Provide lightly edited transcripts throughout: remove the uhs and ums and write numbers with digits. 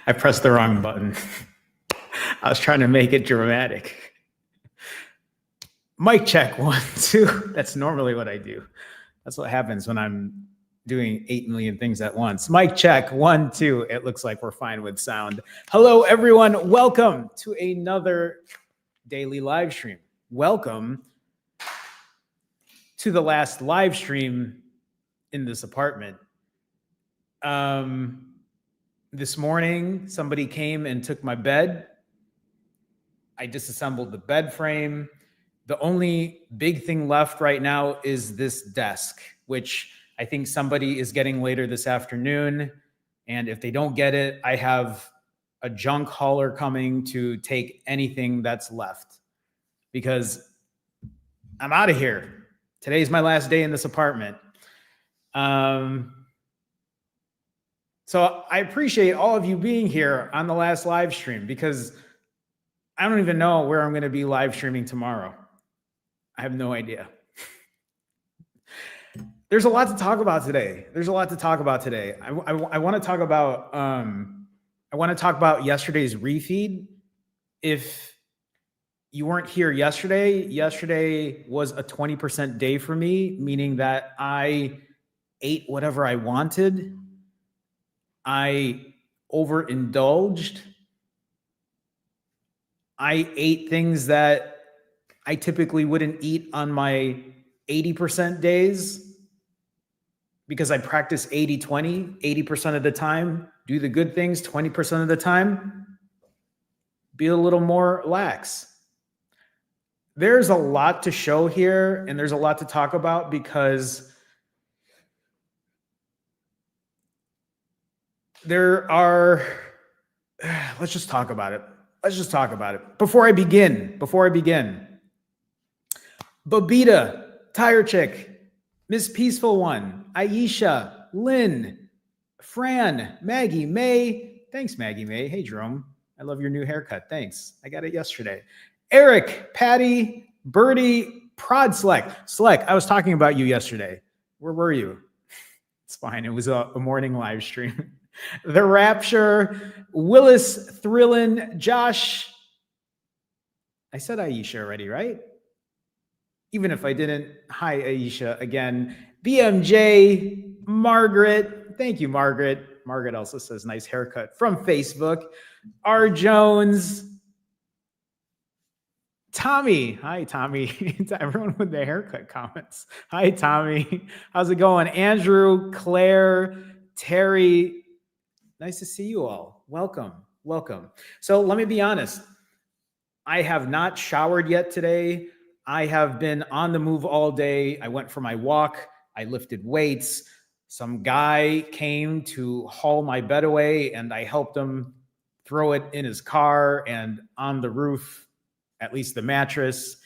I pressed the wrong button. I was trying to make it dramatic. Mic check, 1, 2. That's normally what I do. That's what happens when I'm doing 8 million things at once. Mic check, 1, 2. It looks like we're fine with sound. Hello, everyone. Welcome to another daily live stream. Welcome to the last live stream in this apartment. This morning, somebody came and took my bed. I disassembled the bed frame. The only big thing left right now is this desk, which I think somebody is getting later this afternoon. And if they don't get it, I have a junk hauler coming to take anything that's left because I'm out of here. Today's my last day in this apartment. So I appreciate all of you being here on the last live stream because I don't even know where I'm going to be live streaming tomorrow. I have no idea. There's a lot to talk about today. I want to talk about yesterday's refeed. If you weren't here yesterday was a 20% day for me, meaning that I ate whatever I wanted. I overindulged. I ate things that I typically wouldn't eat on my 80% days because I practice 80-20, 80% of the time, do the good things 20% of the time, be a little more lax. There's a lot to show here and there's a lot to talk about because let's just talk about it. Before I begin, Babita, Tire Chick, Miss Peaceful One, Aisha, Lynn, Fran, Maggie, May. Thanks, Maggie May. Hey, Jerome. I love your new haircut. Thanks. I got it yesterday. Eric, Patty, Birdie, Prod Select, I was talking about you yesterday. Where were you? It's fine. It was a morning live stream. The Rapture, Willis, Thrillin, Josh. I said Aisha already, right? Even if I didn't, hi Aisha again. BMJ, Margaret. Thank you, Margaret. Margaret also says nice haircut from Facebook. R. Jones. Tommy. Hi, Tommy. To everyone with the haircut comments. Hi, Tommy. How's it going? Andrew, Claire, Terry. Nice to see you all. Welcome. So let me be honest. I have not showered yet today. I have been on the move all day. I went for my walk. I lifted weights. Some guy came to haul my bed away and I helped him throw it in his car and on the roof, at least the mattress.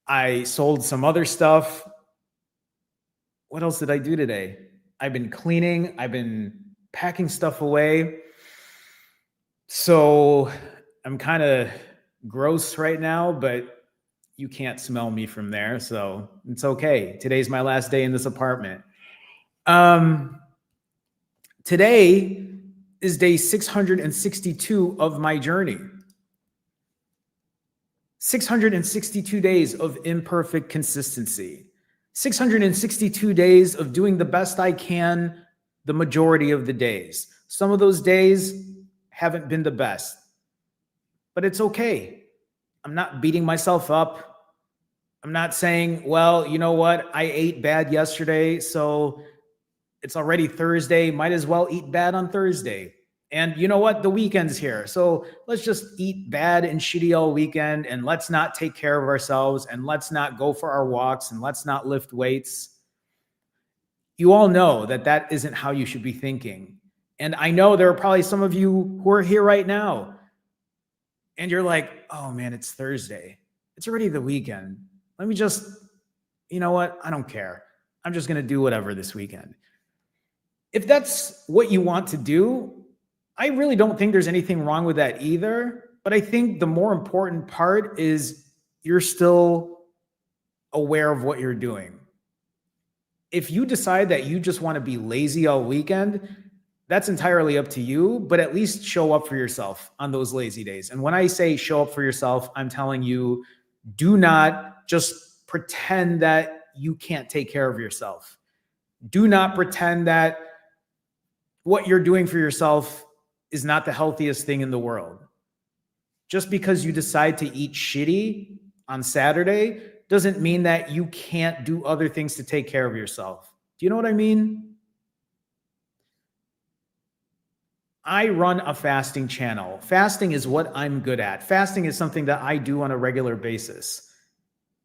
I sold some other stuff. What else did I do today? I've been cleaning. I've been packing stuff away. So I'm kind of gross right now, but you can't smell me from there. So it's okay. Today's my last day in this apartment. Today is day 662 of my journey. 662 days of imperfect consistency. 662 days of doing the best I can the majority of the days. Some of those days haven't been the best, but it's okay. I'm not beating myself up. I'm not saying, well, you know what? I ate bad yesterday, so it's already Thursday. Might as well eat bad on Thursday. And you know what? The weekend's here. So let's just eat bad and shitty all weekend and let's not take care of ourselves and let's not go for our walks and let's not lift weights. You all know that that isn't how you should be thinking. And I know there are probably some of you who are here right now and you're like, oh man, it's Thursday. It's already the weekend. Let me just, you know what? I don't care. I'm just going to do whatever this weekend. If that's what you want to do, I really don't think there's anything wrong with that either. But I think the more important part is you're still aware of what you're doing. If you decide that you just want to be lazy all weekend, That's entirely up to you, but at least show up for yourself on those lazy days. And when I say show up for yourself, I'm telling you, do not just pretend that you can't take care of yourself. Do not pretend that what you're doing for yourself is not the healthiest thing in the world. Just because you decide to eat shitty on Saturday doesn't mean that you can't do other things to take care of yourself. Do you know what I mean? I run a fasting channel. Fasting is what I'm good at. Fasting is something that I do on a regular basis.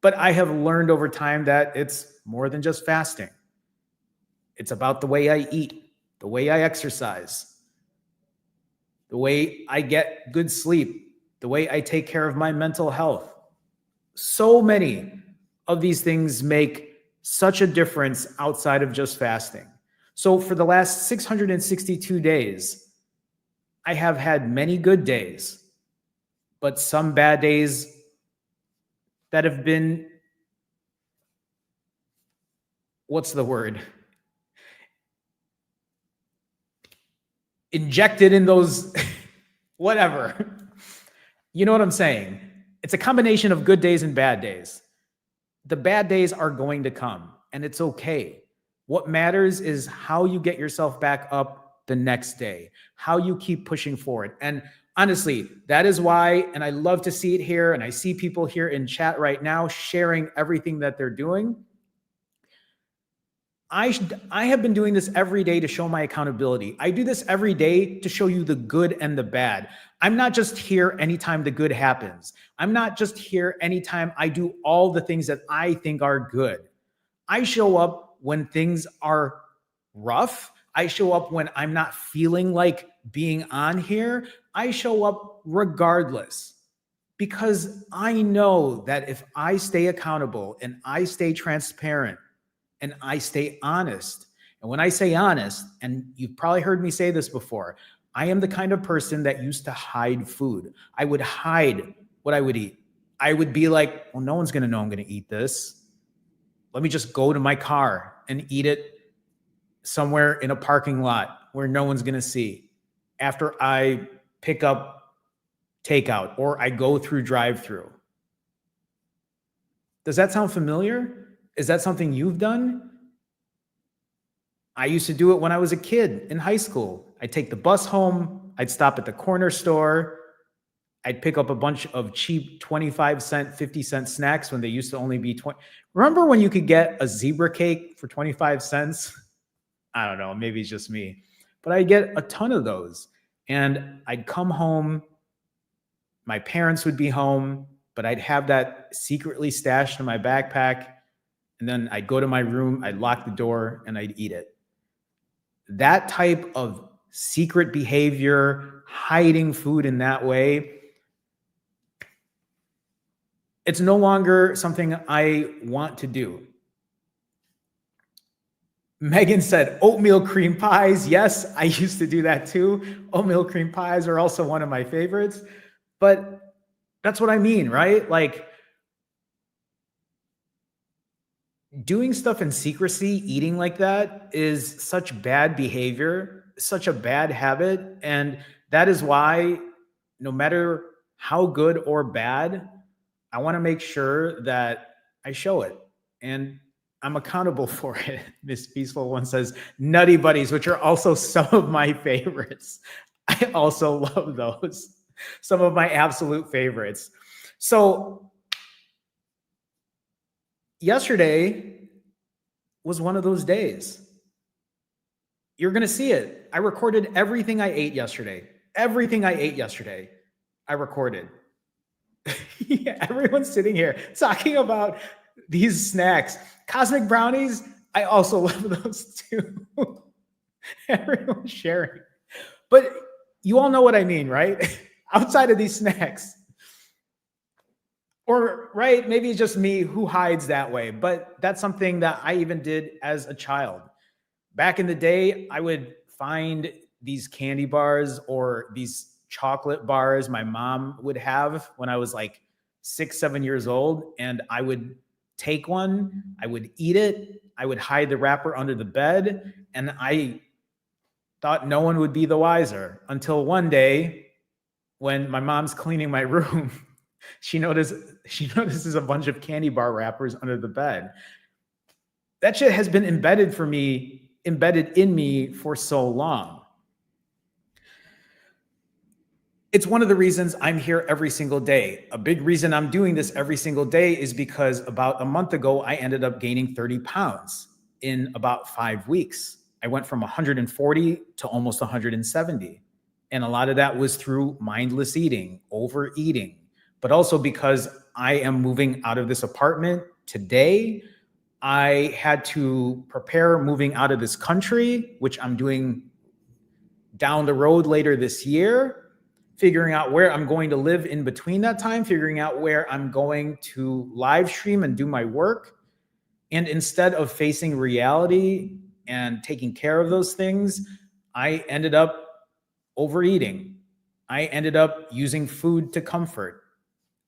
But I have learned over time that it's more than just fasting. It's about the way I eat, the way I exercise, the way I get good sleep, the way I take care of my mental health. So many of these things make such a difference outside of just fasting. So for the last 662 days, I have had many good days, but some bad days that have been, what's the word? Injected in those, whatever. You know what I'm saying? It's a combination of good days and bad days. The bad days are going to come, and it's okay. What matters is how you get yourself back up the next day, how you keep pushing forward. And honestly, that is why, and I love to see it here, and I see people here in chat right now sharing everything that they're doing. I have been doing this every day to show my accountability. I do this every day to show you the good and the bad. I'm not just here anytime the good happens. I'm not just here anytime I do all the things that I think are good. I show up when things are rough. I show up when I'm not feeling like being on here. I show up regardless, because I know that if I stay accountable and I stay transparent and I stay honest, and when I say honest, and you've probably heard me say this before, I am the kind of person that used to hide food. I would hide what I would eat. I would be like, well, no one's going to know I'm going to eat this. Let me just go to my car and eat it somewhere in a parking lot where no one's going to see after I pick up takeout or I go through drive-through. Does that sound familiar? Is that something you've done? I used to do it when I was a kid in high school. I'd take the bus home. I'd stop at the corner store. I'd pick up a bunch of cheap 25-cent, 50-cent snacks when they used to only be 20. Remember when you could get a zebra cake for 25 cents? I don't know, maybe it's just me. But I'd get a ton of those. And I'd come home. My parents would be home, but I'd have that secretly stashed in my backpack. And then I'd go to my room, I'd lock the door, and I'd eat it. That type of secret behavior, hiding food in that way, it's no longer something I want to do. Megan said oatmeal cream pies. Yes, I used to do that too. Oatmeal cream pies are also one of my favorites. But that's what I mean, right? Like, doing stuff in secrecy, eating like that is such bad behavior, such a bad habit. And that is why, no matter how good or bad, I want to make sure that I show it and I'm accountable for it. Miss Peaceful One says Nutty Buddies, which are also some of my favorites. I also love those. Some of my absolute favorites. So yesterday was one of those days. You're going to see it. I recorded everything I ate yesterday. Everything I ate yesterday, I recorded. Yeah, everyone's sitting here talking about these snacks. Cosmic brownies, I also love those too. Everyone's sharing. But you all know what I mean, right? Outside of these snacks. Or, right, maybe it's just me who hides that way, but that's something that I even did as a child. Back in the day, I would find these candy bars or these chocolate bars my mom would have when I was like 6, 7 years old. And I would take one, I would eat it, I would hide the wrapper under the bed. And I Thought no one would be the wiser until one day when my mom's cleaning my room, she notices a bunch of candy bar wrappers under the bed. That shit has been embedded in me for so long. It's one of the reasons I'm here every single day. A big reason I'm doing this every single day is because about a month ago, I ended up gaining 30 pounds in about 5 weeks. I went from 140 to almost 170. And a lot of that was through mindless eating, overeating, but also because I am moving out of this apartment today. I had to prepare moving out of this country, which I'm doing down the road later this year, figuring out where I'm going to live in between that time, figuring out where I'm going to live stream and do my work. And instead of facing reality and taking care of those things, I ended up overeating. I ended up using food to comfort.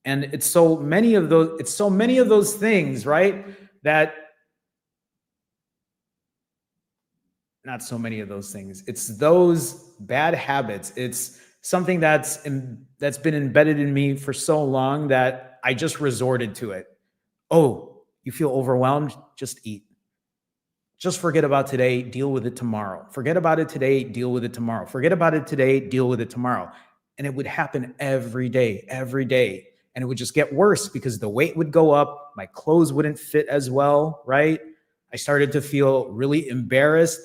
And it's so many of those things, right? That not so many of those things. It's those bad habits. It's something that's been embedded in me for so long that I just resorted to it. Oh, you feel overwhelmed? Just eat. Just forget about today, deal with it tomorrow. Forget about it today, deal with it tomorrow. Forget about it today, deal with it tomorrow. And it would happen every day. And it would just get worse because the weight would go up. My clothes wouldn't fit as well, right? I started to feel really embarrassed.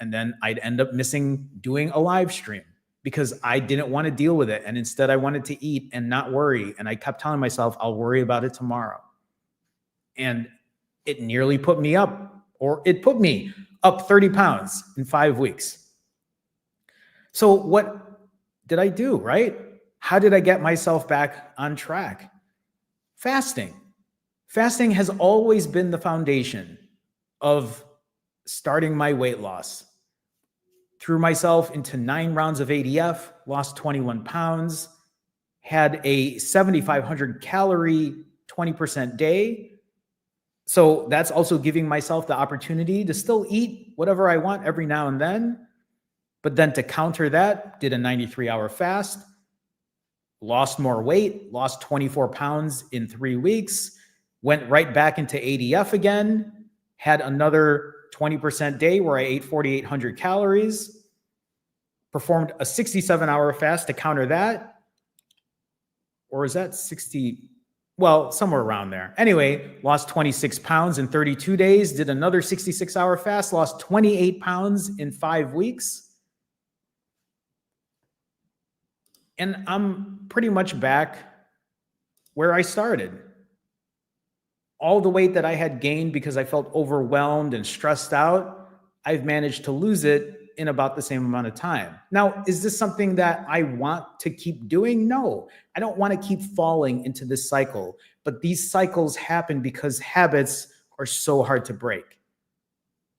And then I'd end up missing doing a live stream because I didn't want to deal with it. And instead I wanted to eat and not worry. And I kept telling myself, I'll worry about it tomorrow. And it nearly put me up, or it put me up 30 pounds in 5 weeks. So what did I do, right? How did I get myself back on track? Fasting. Fasting has always been the foundation of starting my weight loss. Threw myself into 9 rounds of ADF, lost 21 pounds, had a 7,500 calorie 20% day. So that's also giving myself the opportunity to still eat whatever I want every now and then. But then to counter that, did a 93-hour fast, lost more weight, lost 24 pounds in 3 weeks, went right back into ADF again, had another 20% day where I ate 4,800 calories, performed a 67-hour fast to counter that. Or is that 60? Well, somewhere around there. Anyway, lost 26 pounds in 32 days, did another 66-hour fast, lost 28 pounds in 5 weeks. And I'm pretty much back where I started. All the weight that I had gained because I felt overwhelmed and stressed out, I've managed to lose it in about the same amount of time. Now, is this something that I want to keep doing? No, I don't want to keep falling into this cycle. But these cycles happen because habits are so hard to break.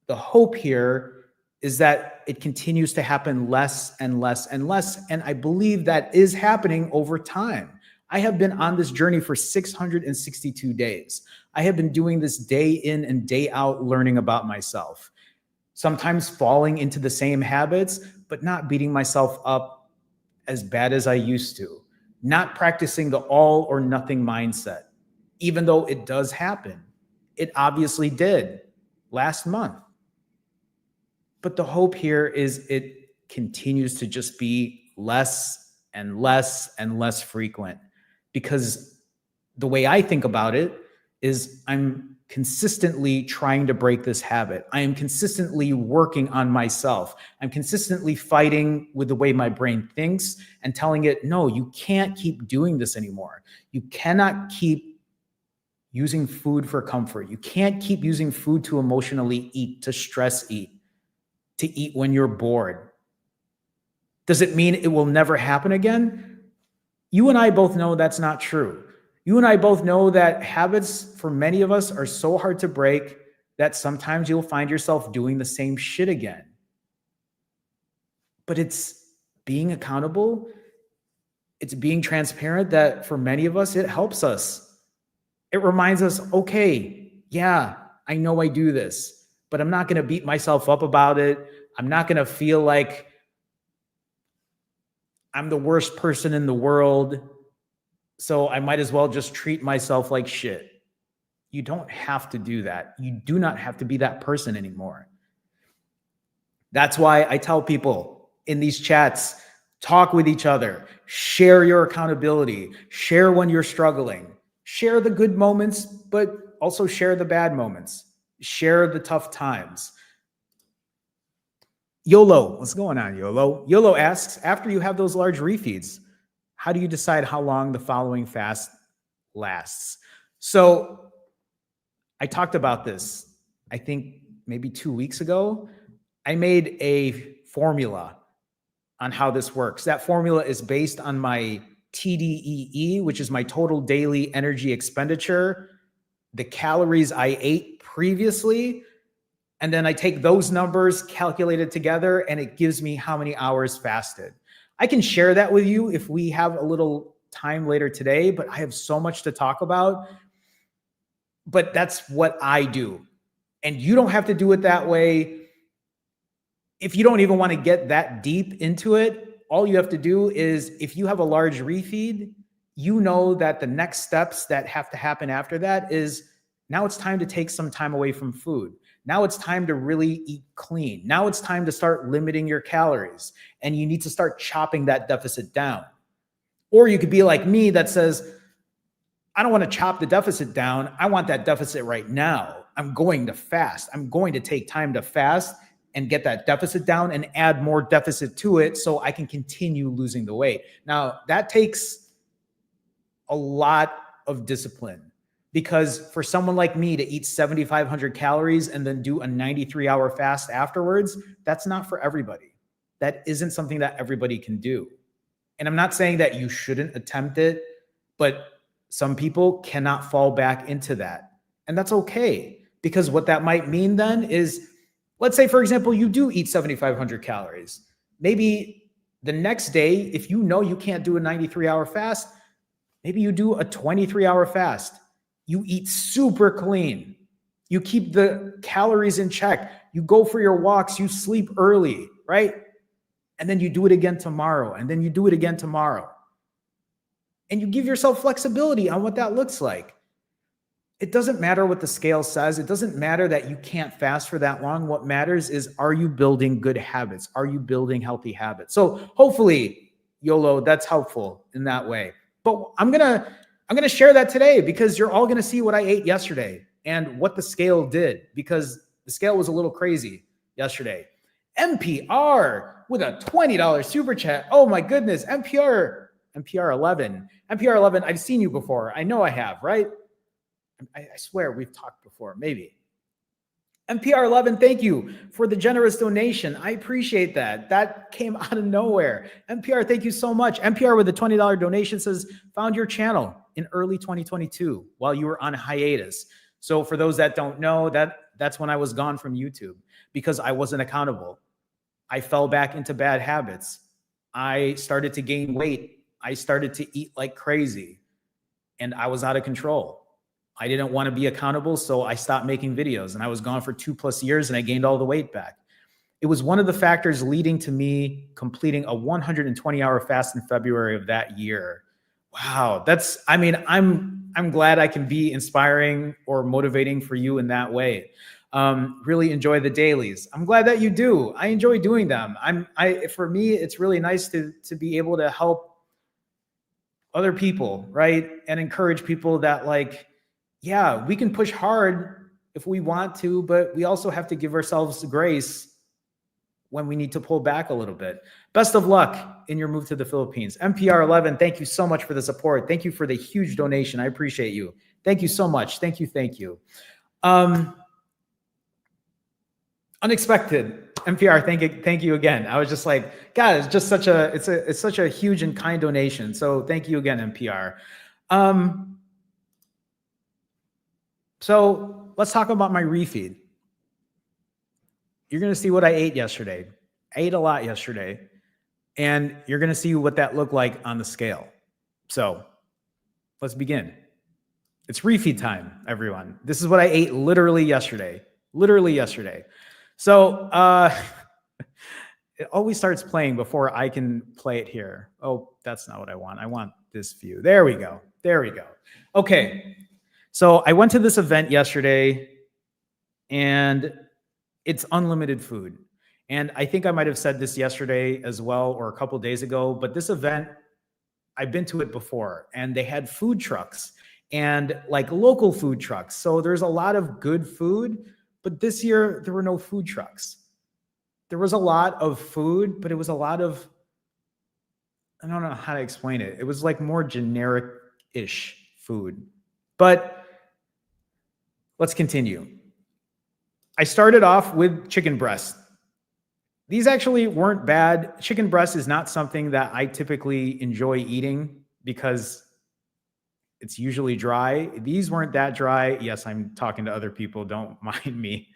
The hope here is that it continues to happen less and less and less. And I believe that is happening over time. I have been on this journey for 662 days. I have been doing this day in and day out, learning about myself. Sometimes falling into the same habits, but not beating myself up as bad as I used to. Not practicing the all or nothing mindset, even though it does happen. It obviously did last month. But the hope here is it continues to just be less and less and less frequent, because the way I think about it is I'm consistently trying to break this habit. I am consistently working on myself. I'm consistently fighting with the way my brain thinks and telling it, no, you can't keep doing this anymore. You cannot keep using food for comfort. You can't keep using food to emotionally eat, to stress eat, to eat when you're bored. Does it mean it will never happen again? You and I both know that's not true. You and I both know that habits for many of us are so hard to break that sometimes you'll find yourself doing the same shit again. But it's being accountable. It's being transparent that for many of us, it helps us. It reminds us, okay, yeah, I know I do this, but I'm not going to beat myself up about it. I'm not going to feel like I'm the worst person in the world, so I might as well just treat myself like shit. You don't have to do that. You do not have to be that person anymore. That's why I tell people in these chats, talk with each other, share your accountability, share when you're struggling, share the good moments, but also share the bad moments, share the tough times. YOLO, what's going on, YOLO? YOLO asks, after you have those large refeeds, how do you decide how long the following fast lasts? So I talked about this, I think maybe 2 weeks ago. I made a formula on how this works. That formula is based on my TDEE, which is my total daily energy expenditure, the calories I ate previously, and then I take those numbers calculated together and it gives me how many hours fasted. I can share that with you if we have a little time later today, but I have so much to talk about. But that's what I do. And you don't have to do it that way. If you don't even want to get that deep into it, all you have to do is, if you have a large refeed, you know that the next steps that have to happen after that is, now it's time to take some time away from food. Now it's time to really eat clean. Now it's time to start limiting your calories, and you need to start chopping that deficit down. Or you could be like me that says, I don't want to chop the deficit down. I want that deficit right now. I'm going to fast. I'm going to take time to fast and get that deficit down and add more deficit to it so I can continue losing the weight. Now, that takes a lot of discipline, because for someone like me to eat 7,500 calories and then do a 93-hour fast afterwards, that's not for everybody. That isn't something that everybody can do. And I'm not saying that you shouldn't attempt it, but some people cannot fall back into that. And that's okay, because what that might mean then is, let's say, for example, you do eat 7,500 calories. Maybe the next day, if you know you can't do a 93-hour fast, maybe you do a 23-hour fast. You eat super clean. You keep the calories in check. You go for your walks. You sleep early, right? And then you do it again tomorrow. And then you do it again tomorrow. And you give yourself flexibility on what that looks like. It doesn't matter what the scale says. It doesn't matter that you can't fast for that long. What matters is, are you building good habits? Are you building healthy habits? So hopefully, YOLO, that's helpful in that way. But I'm gonna share that today, because you're all gonna see what I ate yesterday and what the scale did, because the scale was a little crazy yesterday. MPR with a $20 super chat. Oh my goodness, MPR 11. MPR 11, I've seen you before. I know I have, right? I swear we've talked before, maybe. MPR 11, thank you for the generous donation. I appreciate that. That came out of nowhere. MPR, thank you so much. MPR with a $20 donation says, found your channel in early 2022 while you were on hiatus. So for those that don't know, that's when I was gone from YouTube, because I wasn't accountable. I fell back into bad habits. I started to gain weight. I started to eat like crazy, and I was out of control. I didn't want to be accountable, so I stopped making videos, and I was gone for 2+ years, and I gained all the weight back. It was one of the factors leading to me completing a 120-hour fast in February of that year. Wow, I'm glad I can be inspiring or motivating for you in that way. Really enjoy the dailies. I'm glad that you do. I enjoy doing them. For me, it's really nice to be able to help other people, right? And encourage people that, like, yeah, we can push hard if we want to, but we also have to give ourselves grace when we need to pull back a little bit. Best of luck in your move to the Philippines. MPR 11, thank you so much for the support. Thank you for the huge donation. I appreciate you. Thank you so much. Thank you. Thank you. Unexpected. MPR, thank you again. I was just like, God, it's just it's such a huge and kind donation. So thank you again, MPR. So let's talk about my refeed. You're going to see what I ate yesterday. I ate a lot yesterday, and you're going to see what that looked like on the scale. So let's begin. It's refeed time, everyone. This is what I ate literally yesterday. So It always starts playing before I can play it here. Oh, that's not what I want. I want this view. There we go. There we go. Okay. So I went to this event yesterday and it's unlimited food. And I think I might have said this yesterday as well, or a couple days ago, but this event, I've been to it before and they had food trucks and like local food trucks. So there's a lot of good food, but this year there were no food trucks. There was a lot of food, but it was a lot of, I don't know how to explain it. It was like more generic-ish food. But let's continue. I started off with chicken breast. These actually weren't bad. Chicken breast is not something that I typically enjoy eating because it's usually dry. These weren't that dry. Yes, I'm talking to other people. Don't mind me.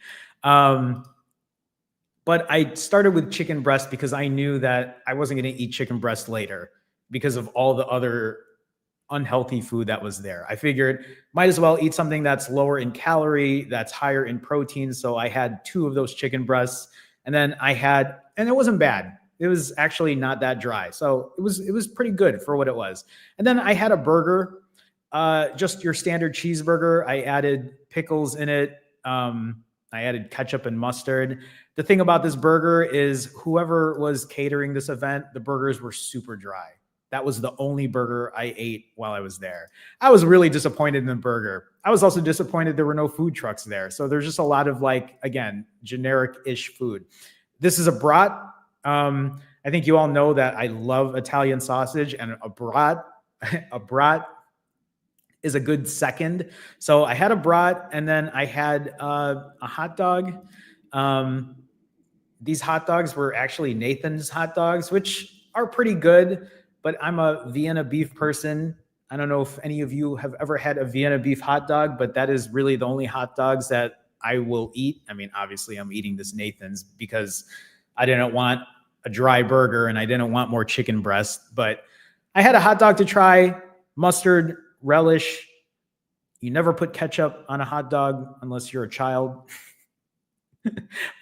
But I started with chicken breast because I knew that I wasn't going to eat chicken breast later because of all the other unhealthy food that was there. I figured might as well eat something that's lower in calorie, that's higher in protein. So I had 2 of those chicken breasts, and then and it wasn't bad. It was actually not that dry. So it was pretty good for what it was. And then I had a burger, just your standard cheeseburger. I added pickles in it. I added ketchup and mustard. The thing about this burger is whoever was catering this event, the burgers were super dry. That was the only burger I ate while I was there. I was really disappointed in the burger. I was also disappointed there were no food trucks there. So there's just a lot of like, again, generic-ish food. This is a brat. I think you all know that I love Italian sausage, and a brat is a good second. So I had a brat, and then I had a hot dog. These hot dogs were actually Nathan's hot dogs, which are pretty good, but I'm a Vienna beef person. I don't know if any of you have ever had a Vienna beef hot dog, but that is really the only hot dogs that I will eat. I mean, obviously I'm eating this Nathan's because I didn't want a dry burger and I didn't want more chicken breast, but I had a hot dog to try, mustard, relish. You never put ketchup on a hot dog unless you're a child.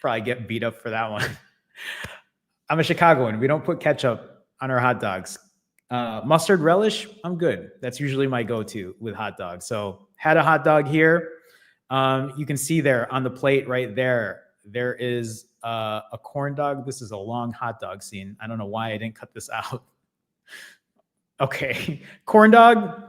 Probably get beat up for that one. I'm a Chicagoan. We don't put ketchup on our hot dogs. Mustard relish, I'm good. That's usually my go-to with hot dogs. So had a hot dog here. You can see there on the plate right there, there is a corn dog. This is a long hot dog scene. I don't know why I didn't cut this out. Okay, corn dog.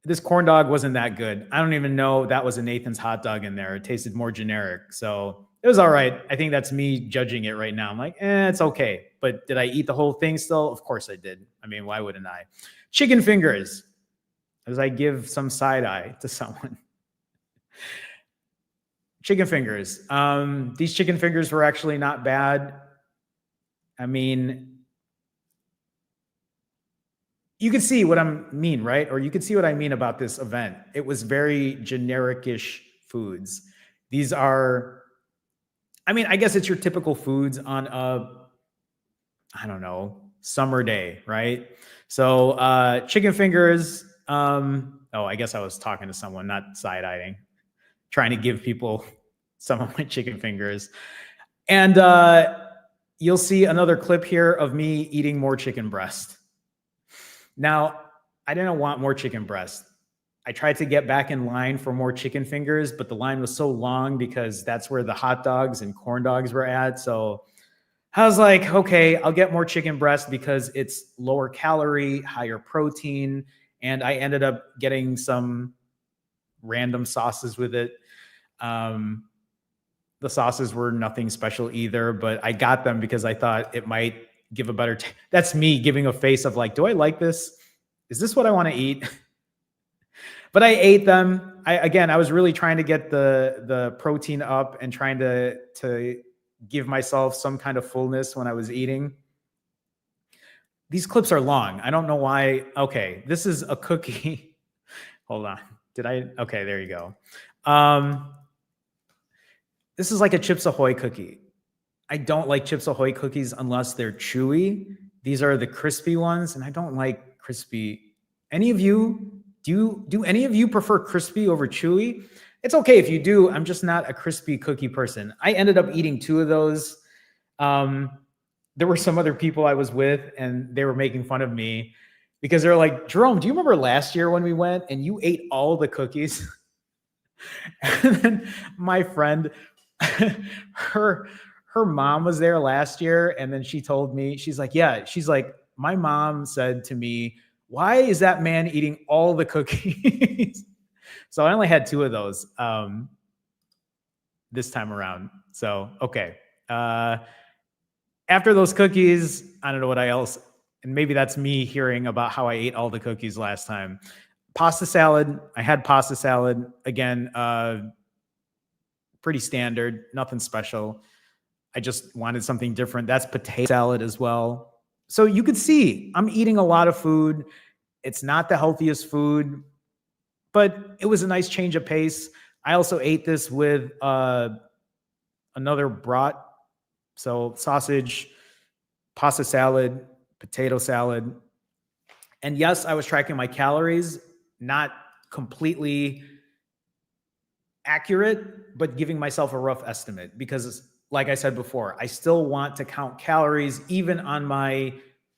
This corn dog wasn't that good. I don't even know that was a Nathan's hot dog in there. It tasted more generic. So it was all right. I think that's me judging it right now. I'm like, it's okay. But did I eat the whole thing still? Of course I did. I mean, why wouldn't I? Chicken fingers, as I give some side eye to someone. Chicken fingers. These chicken fingers were actually not bad. I mean, you can see what I mean, right? Or you can see what I mean about this event. It was very generic-ish foods. These are, I mean, I guess it's your typical foods on a, I don't know, summer day, right? So chicken fingers. I guess I was talking to someone, not side-eyeing, trying to give people some of my chicken fingers. And you'll see another clip here of me eating more chicken breast. Now, I didn't want more chicken breast. I tried to get back in line for more chicken fingers, but the line was so long because that's where the hot dogs and corn dogs were at. So I was like, okay, I'll get more chicken breast because it's lower calorie, higher protein. And I ended up getting some random sauces with it. The sauces were nothing special either, but I got them because I thought it might give a better, that's me giving a face of like, do I like this? Is this what I want to eat? But I ate them. I was really trying to get the protein up and trying to give myself some kind of fullness when I was eating. These clips are long. I don't know why. Okay, this is a cookie. Hold on. Okay, there you go. This is like a Chips Ahoy cookie. I don't like Chips Ahoy cookies unless they're chewy. These are the crispy ones, and I don't like crispy. Any of you, do any of you prefer crispy over chewy? It's okay if you do. I'm just not a crispy cookie person. I ended up eating 2 of those. There were some other people I was with, and they were making fun of me because they're like, Jerome, do you remember last year when we went and you ate all the cookies? And then my friend, her mom was there last year, and then she told me, she's like, yeah, she's like, my mom said to me, why is that man eating all the cookies? So I only had 2 of those this time around. So okay. After those cookies, I don't know what else, and maybe that's me hearing about how I ate all the cookies last time. Pasta salad. I had pasta salad again. Pretty standard, nothing special. I just wanted something different. That's potato salad as well. So you could see I'm eating a lot of food. It's not the healthiest food, but it was a nice change of pace. I also ate this with another brat. So sausage, pasta salad, potato salad. And yes, I was tracking my calories, not completely accurate, but giving myself a rough estimate because, like I said before, I still want to count calories even on my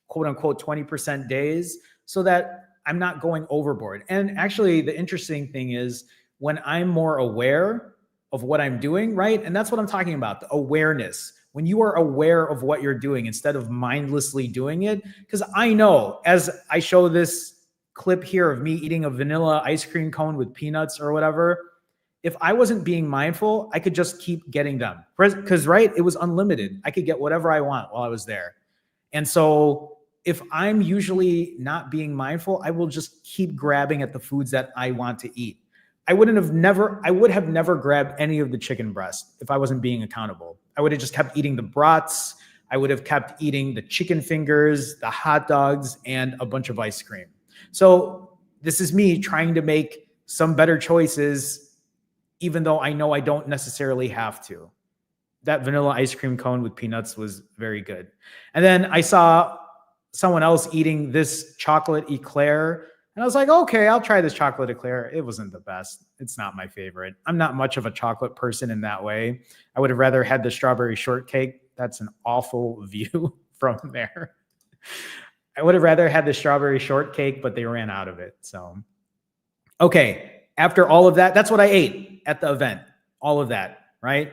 quote unquote 20% days so that I'm not going overboard. And actually, the interesting thing is when I'm more aware of what I'm doing, right? And that's what I'm talking about, the awareness. When you are aware of what you're doing instead of mindlessly doing it, because I know as I show this clip here of me eating a vanilla ice cream cone with peanuts or whatever, if I wasn't being mindful, I could just keep getting them because, right, it was unlimited. I could get whatever I want while I was there. And so if I'm usually not being mindful, I will just keep grabbing at the foods that I want to eat. I would have never grabbed any of the chicken breast if I wasn't being accountable. I would have just kept eating the brats. I would have kept eating the chicken fingers, the hot dogs, and a bunch of ice cream. So this is me trying to make some better choices even though I know I don't necessarily have to. That vanilla ice cream cone with peanuts was very good. And then I saw someone else eating this chocolate eclair, and I was like, okay, I'll try this chocolate eclair. It wasn't the best. It's not my favorite. I'm not much of a chocolate person in that way. I would have rather had the strawberry shortcake. That's an awful view from there. I would have rather had the strawberry shortcake, but they ran out of it. So, okay. After all of that, that's what I ate at the event, all of that, right?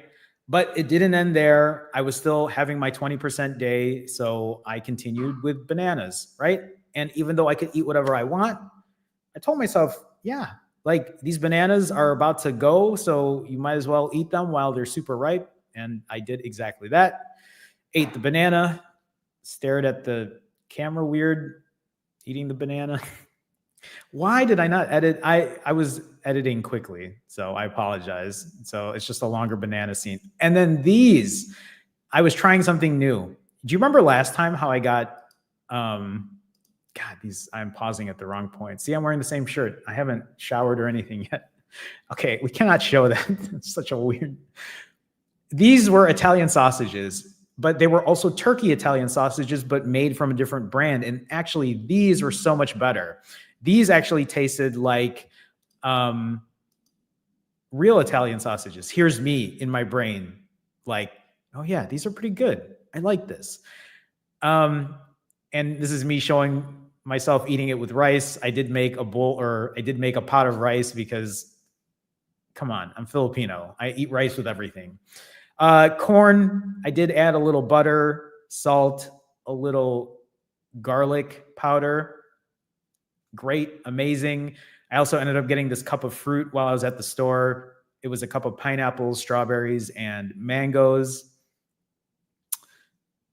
But it didn't end there. I was still having my 20% day, so I continued with bananas, right? And even though I could eat whatever I want, I told myself, yeah, like these bananas are about to go, so you might as well eat them while they're super ripe. And I did exactly that. Ate the banana, stared at the camera weird, eating the banana. Why did I not edit? I was editing quickly, so I apologize. So it's just a longer banana scene. And then these, I was trying something new. Do you remember last time how I got, God, these, I'm pausing at the wrong point. See, I'm wearing the same shirt. I haven't showered or anything yet. Okay, we cannot show that. It's such a weird. These were Italian sausages, but they were also turkey Italian sausages, but made from a different brand. And actually, these were so much better. These actually tasted like real Italian sausages. Here's me in my brain, like, oh yeah, these are pretty good. I like this. And this is me showing myself eating it with rice. I did make a bowl, or I did make a pot of rice because, come on, I'm Filipino. I eat rice with everything. Corn, I did add a little butter, salt, a little garlic powder. Great, amazing. I also ended up getting this cup of fruit while I was at the store. It was a cup of pineapples, strawberries, and mangoes.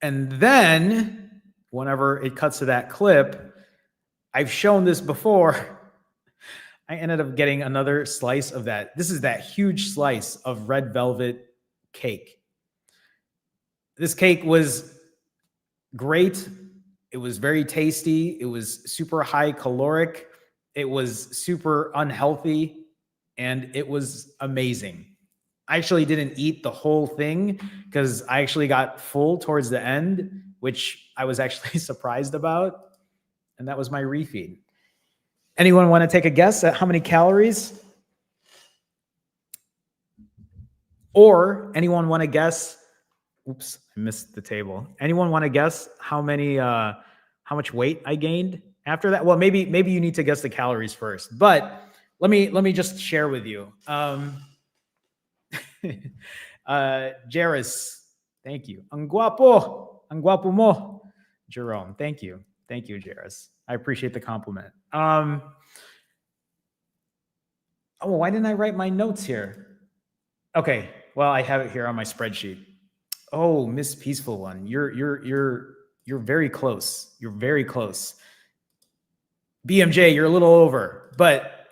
And then, whenever it cuts to that clip, I've shown this before. I ended up getting another slice of that. This is that huge slice of red velvet cake. This cake was great. It was very tasty. It was super high caloric. It was super unhealthy, and it was amazing. I actually didn't eat the whole thing because I actually got full towards the end, which I was actually surprised about. And that was my refeed. Anyone want to take a guess at how many calories? Or anyone want to guess Oops, I missed the table. Anyone want to guess how much weight I gained after that? Well, maybe you need to guess the calories first, but let me just share with you. Jairus, thank you. Ang guapo mo, Jerome. Thank you, Jairus. I appreciate the compliment. Oh, why didn't I write my notes here? Okay, well, I have it here on my spreadsheet. Oh, Miss Peaceful One, you're very close. You're very close. BMJ, you're a little over, but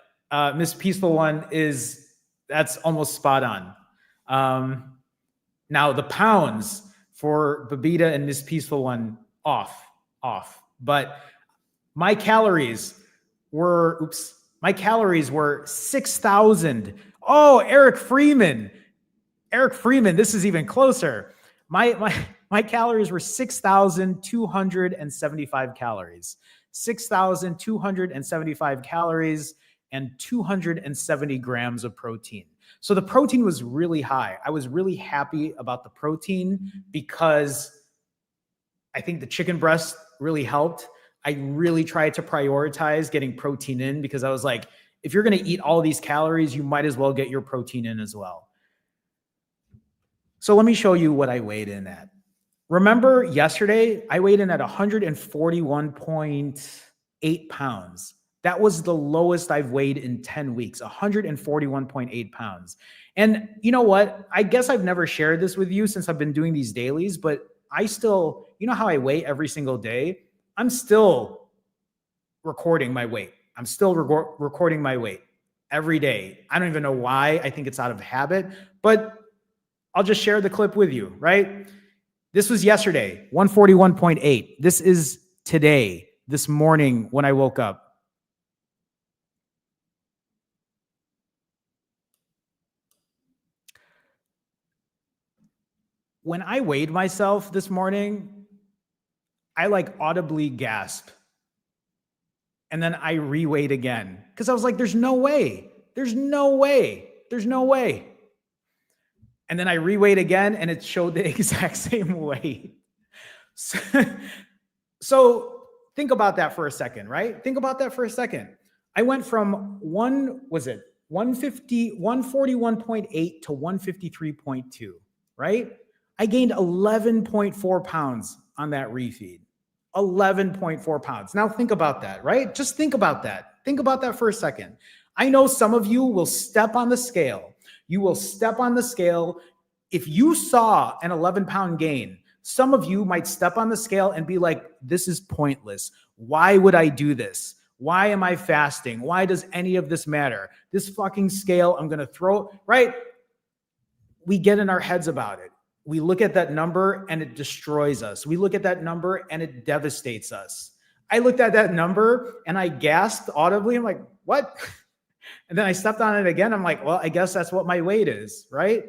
Miss Peaceful One that's almost spot on. Now the pounds for Babita and Miss Peaceful One off, but my calories were 6,000. Oh, Eric Freeman, this is even closer. My calories were 6,275 calories. 6,275 calories and 270 grams of protein. So the protein was really high. I was really happy about the protein because I think the chicken breast really helped. I really tried to prioritize getting protein in because I was like, if you're going to eat all these calories, you might as well get your protein in as well. So let me show you what I weighed in at. Remember yesterday, I weighed in at 141.8 pounds. That was the lowest I've weighed in 10 weeks, 141.8 pounds. And you know what? I guess I've never shared this with you since I've been doing these dailies, but I still, you know how I weigh every single day? I'm still recording my weight. I'm still recording my weight every day. I don't even know why. I think it's out of habit, but I'll just share the clip with you, right? This was yesterday, 141.8. This is today, this morning when I woke up. When I weighed myself this morning, I like audibly gasped. And then I re-weighed again because I was like, there's no way. There's no way. There's no way. And then I re-weighed again and it showed the exact same weight. So think about that for a second, right? Think about that for a second. I went from 141.8 to 153.2, right? I gained 11.4 pounds on that refeed. 11.4 pounds. Now think about that, right? Just think about that. Think about that for a second. I know some of you will step on the scale. You will step on the scale. If you saw an 11-pound gain, some of you might step on the scale and be like, this is pointless. Why would I do this? Why am I fasting? Why does any of this matter? This fucking scale, I'm going to throw, right? We get in our heads about it. We look at that number and it destroys us. We look at that number and it devastates us. I looked at that number and I gasped audibly. I'm like, what? And then I stepped on it again. I'm like, well, I guess that's what my weight is, right?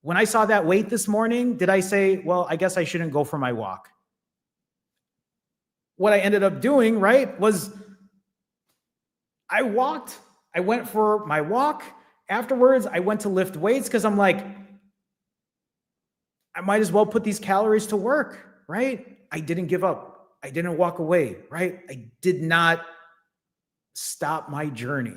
When I saw that weight this morning, did I say, well, I guess I shouldn't go for my walk? What I ended up doing, right, was I walked. I went for my walk. Afterwards, I went to lift weights because I'm like, I might as well put these calories to work, right? I didn't give up. I didn't walk away, right? I did not stop my journey.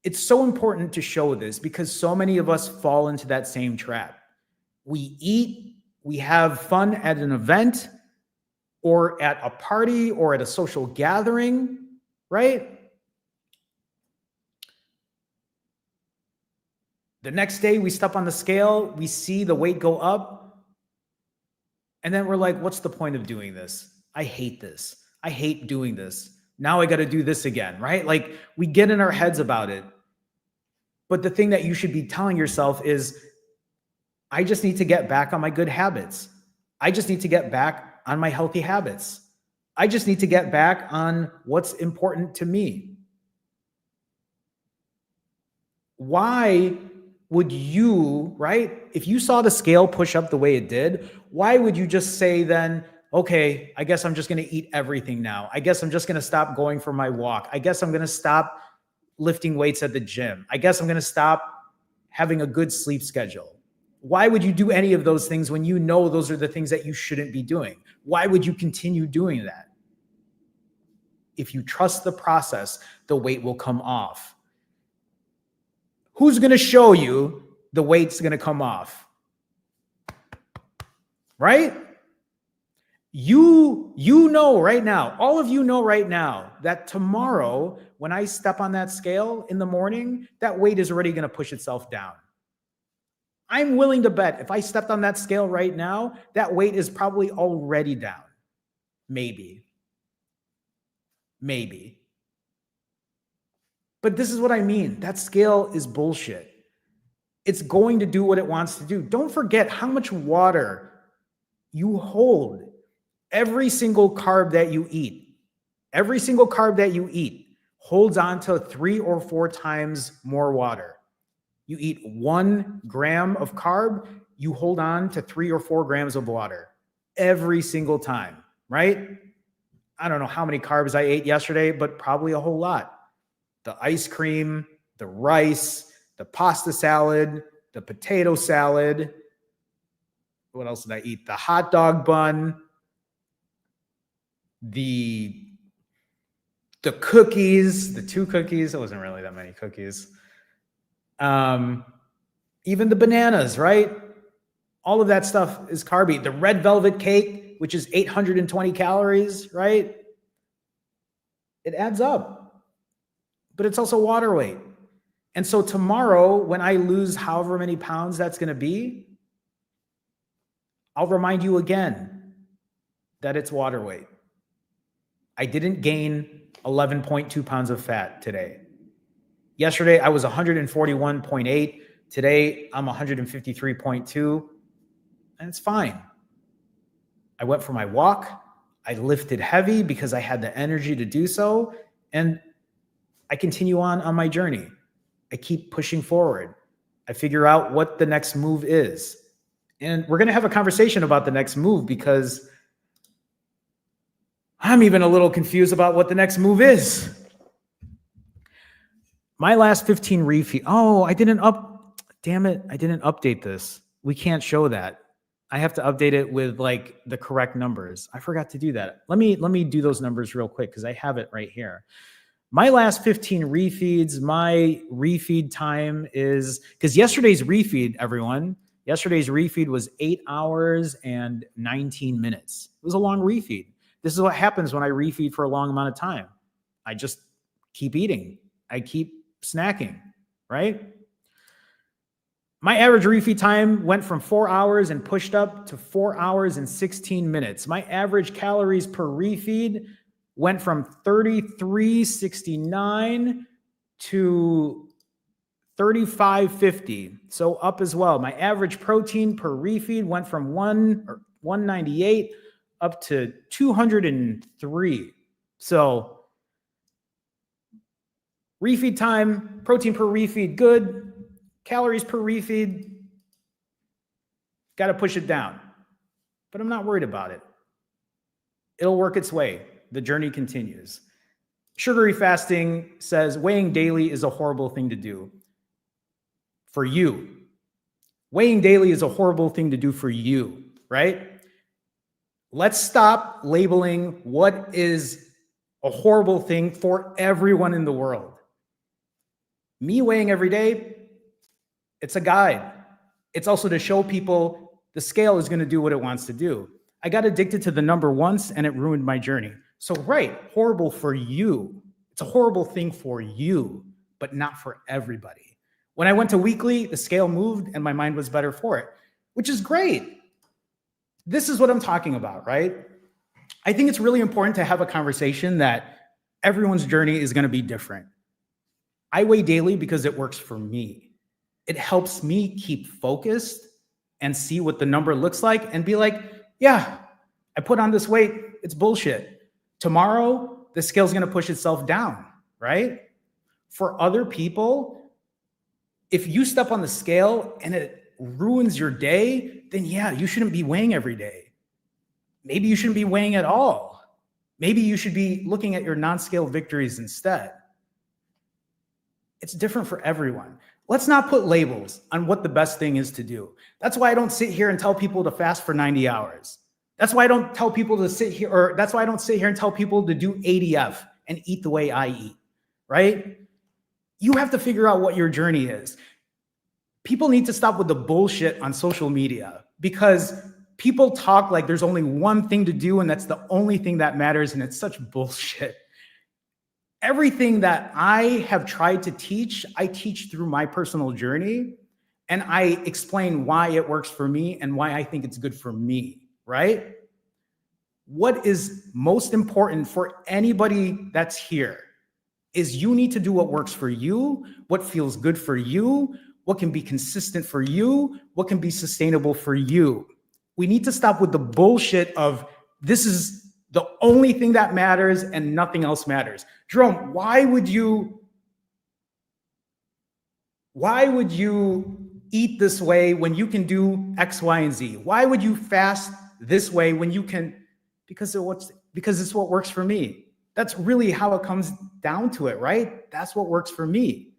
It's so important to show this because so many of us fall into that same trap. We eat, we have fun at an event or at a party or at a social gathering, right? The next day we step on the scale, we see the weight go up, and then we're like, what's the point of doing this? I hate this. I hate doing this. Now I got to do this again, right? Like we get in our heads about it. But the thing that you should be telling yourself is, I just need to get back on my good habits. I just need to get back on my healthy habits. I just need to get back on what's important to me. Why would you, right? If you saw the scale push up the way it did, why would you just say then, okay, I guess I'm just going to eat everything now. I guess I'm just going to stop going for my walk. I guess I'm going to stop lifting weights at the gym. I guess I'm going to stop having a good sleep schedule. Why would you do any of those things when you know those are the things that you shouldn't be doing? Why would you continue doing that? If you trust the process, the weight will come off. Who's going to show you the weight's going to come off? Right? You know right now, all of you know right now that tomorrow, when I step on that scale in the morning, that weight is already going to push itself down. I'm willing to bet if I stepped on that scale right now, that weight is probably already down. Maybe. But this is what I mean. That scale is bullshit. It's going to do what it wants to do. Don't forget how much water you hold. Every single carb that you eat, holds on to 3 or 4 times more water. You eat 1 gram of carb, you hold on to 3 or 4 grams of water every single time, right? I don't know how many carbs I ate yesterday, but probably a whole lot. The ice cream, the rice, the pasta salad, the potato salad. What else did I eat? The hot dog bun, the cookies, the 2 cookies. It wasn't really that many cookies. Even the bananas, right? All of that stuff is carby. The red velvet cake, which is 820 calories, right? It adds up, but it's also water weight. And so tomorrow, when I lose however many pounds that's going to be, I'll remind you again that it's water weight. I didn't gain 11.2 pounds of fat today. Yesterday, I was 141.8. Today, I'm 153.2, and it's fine. I went for my walk. I lifted heavy because I had the energy to do so, and I continue on my journey. I keep pushing forward. I figure out what the next move is. And we're going to have a conversation about the next move because I'm even a little confused about what the next move is. My last 15 refeed. Oh, damn it. I didn't update this. We can't show that. I have to update it with like the correct numbers. I forgot to do that. Let me do those numbers real quick because I have it right here. My last 15 refeeds, my refeed time is, because yesterday's refeed, everyone, yesterday's refeed was 8 hours and 19 minutes. It was a long refeed. This is what happens when I refeed for a long amount of time. I just keep eating. I keep snacking, right? My average refeed time went from 4 hours and pushed up to 4 hours and 16 minutes. My average calories per refeed went from 3369 to 3550. So up as well. My average protein per refeed went from 198 up to 203. So refeed time, protein per refeed, good. Calories per refeed, got to push it down. But I'm not worried about it. It'll work its way. The journey continues. Sugary fasting says weighing daily is a horrible thing to do for you. Weighing daily is a horrible thing to do for you, right? Let's stop labeling what is a horrible thing for everyone in the world. Me weighing every day, it's a guide. It's also to show people the scale is going to do what it wants to do. I got addicted to the number once and it ruined my journey. So right, horrible for you. It's a horrible thing for you, but not for everybody. When I went to weekly, the scale moved and my mind was better for it, which is great. This is what I'm talking about, right? I think it's really important to have a conversation that everyone's journey is going to be different. I weigh daily because it works for me. It helps me keep focused and see what the number looks like and be like, yeah, I put on this weight. It's bullshit. Tomorrow, the scale's going to push itself down, right? For other people, if you step on the scale and it ruins your day, then yeah, you shouldn't be weighing every day. Maybe you shouldn't be weighing at all. Maybe you should be looking at your non-scale victories instead. It's different for everyone. Let's not put labels on what the best thing is to do. That's why I don't sit here and tell people to fast for 90 hours. That's why I don't tell people to sit here, or that's why I don't sit here and tell people to do ADF and eat the way I eat, right? You have to figure out what your journey is. People need to stop with the bullshit on social media, because people talk like there's only one thing to do and that's the only thing that matters, and it's such bullshit. Everything that I have tried to teach, I teach through my personal journey, and I explain why it works for me and why I think it's good for me, right? What is most important for anybody that's here is you need to do what works for you, what feels good for you, what can be consistent for you, what can be sustainable for you. We need to stop with the bullshit of this is the only thing that matters and nothing else matters. Jerome, why would you eat this way when you can do X, Y, and Z? Why would you fast this way when you can? Because it's what works for me. That's really how it comes down to it, right? That's what works for me.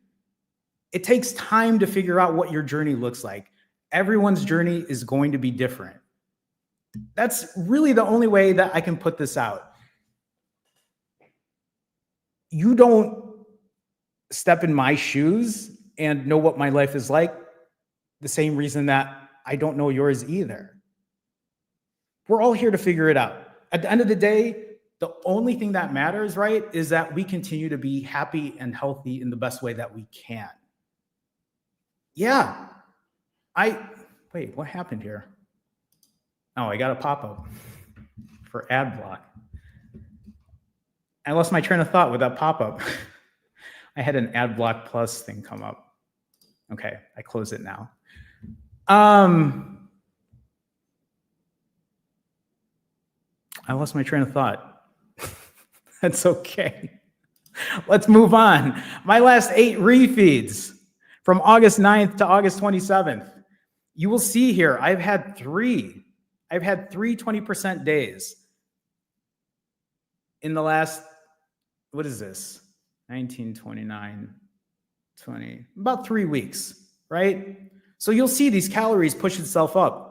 It takes time to figure out what your journey looks like. Everyone's journey is going to be different. That's really the only way that I can put this out. You don't step in my shoes and know what my life is like, the same reason that I don't know yours either. We're all here to figure it out. At the end of the day, the only thing that matters, right, is that we continue to be happy and healthy in the best way that we can. Yeah. Wait, what happened here? Oh, I got a pop-up for ad block. I lost my train of thought with that pop-up. I had an ad block plus thing come up. Okay, I close it now. I lost my train of thought. That's okay. Let's move on. My last 8 refeeds from August 9th to August 27th. You will see here, I've had three 20% days in the last, what is this? 19, 29, 20, about 3 weeks, right? So you'll see these calories push itself up.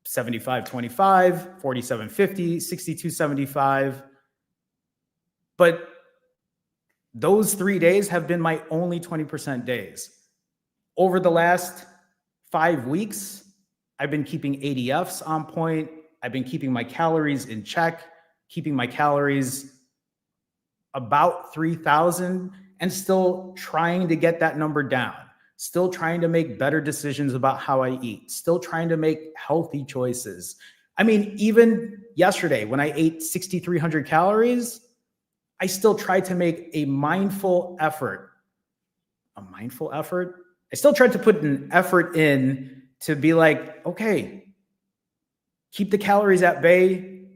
75.25, 47.50, 62.75. But those 3 days have been my only 20% days. Over the last 5 weeks, I've been keeping ADFs on point. I've been keeping my calories in check, keeping my calories about 3,000, and still trying to get that number down. Still trying to make better decisions about how I eat. Still trying to make healthy choices. I mean, even yesterday when I ate 6,300 calories, I still tried to make a mindful effort. A mindful effort? I still tried to put an effort in to be like, okay, keep the calories at bay.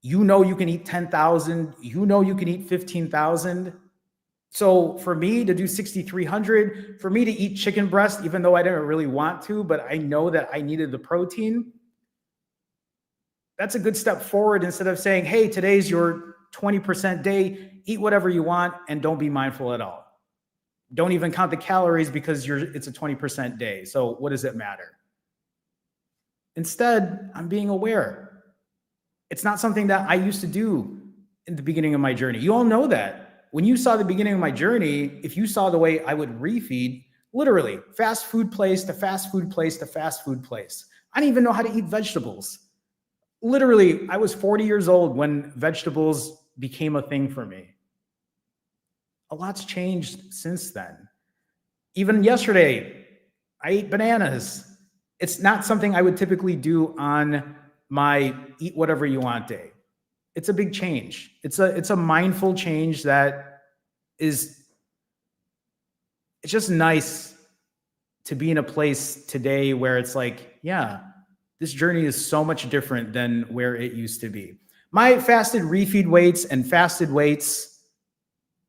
You know you can eat 10,000. You know you can eat 15,000. So for me to do 6,300, for me to eat chicken breast, even though I didn't really want to, but I know that I needed the protein, that's a good step forward instead of saying, hey, today's your 20% day, eat whatever you want and don't be mindful at all. Don't even count the calories because it's a 20% day. So what does it matter? Instead, I'm being aware. It's not something that I used to do in the beginning of my journey. You all know that. When you saw the beginning of my journey, if you saw the way I would refeed, literally fast food place to fast food place to fast food place. I didn't even know how to eat vegetables. Literally, I was 40 years old when vegetables became a thing for me. A lot's changed since then. Even yesterday, I ate bananas. It's not something I would typically do on my eat whatever you want day. It's a big change. It's a mindful change that is, it's just nice to be in a place today where it's like, yeah, this journey is so much different than where it used to be. My fasted refeed weights and fasted weights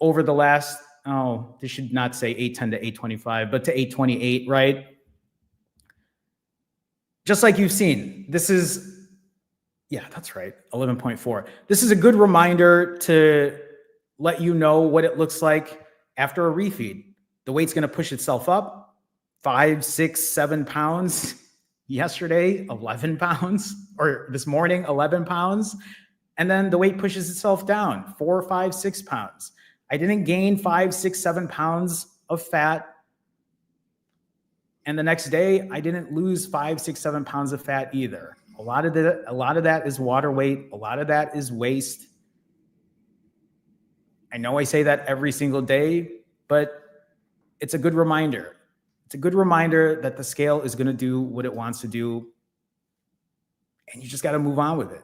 over the last, this should not say 810 to 825, but to 828, right? Just like you've seen, this is, yeah, that's right, 11.4. This is a good reminder to let you know what it looks like after a refeed. The weight's gonna push itself up. 5, 6, 7 pounds. Yesterday, 11 pounds, or this morning, 11 pounds. And then the weight pushes itself down, 4, 5, 6 pounds. I didn't gain 5, 6, 7 pounds of fat. And the next day, I didn't lose 5, 6, 7 pounds of fat either. A lot of that is water weight. A lot of that is waste. I know I say that every single day, but it's a good reminder. It's a good reminder that the scale is going to do what it wants to do, and you just got to move on with it.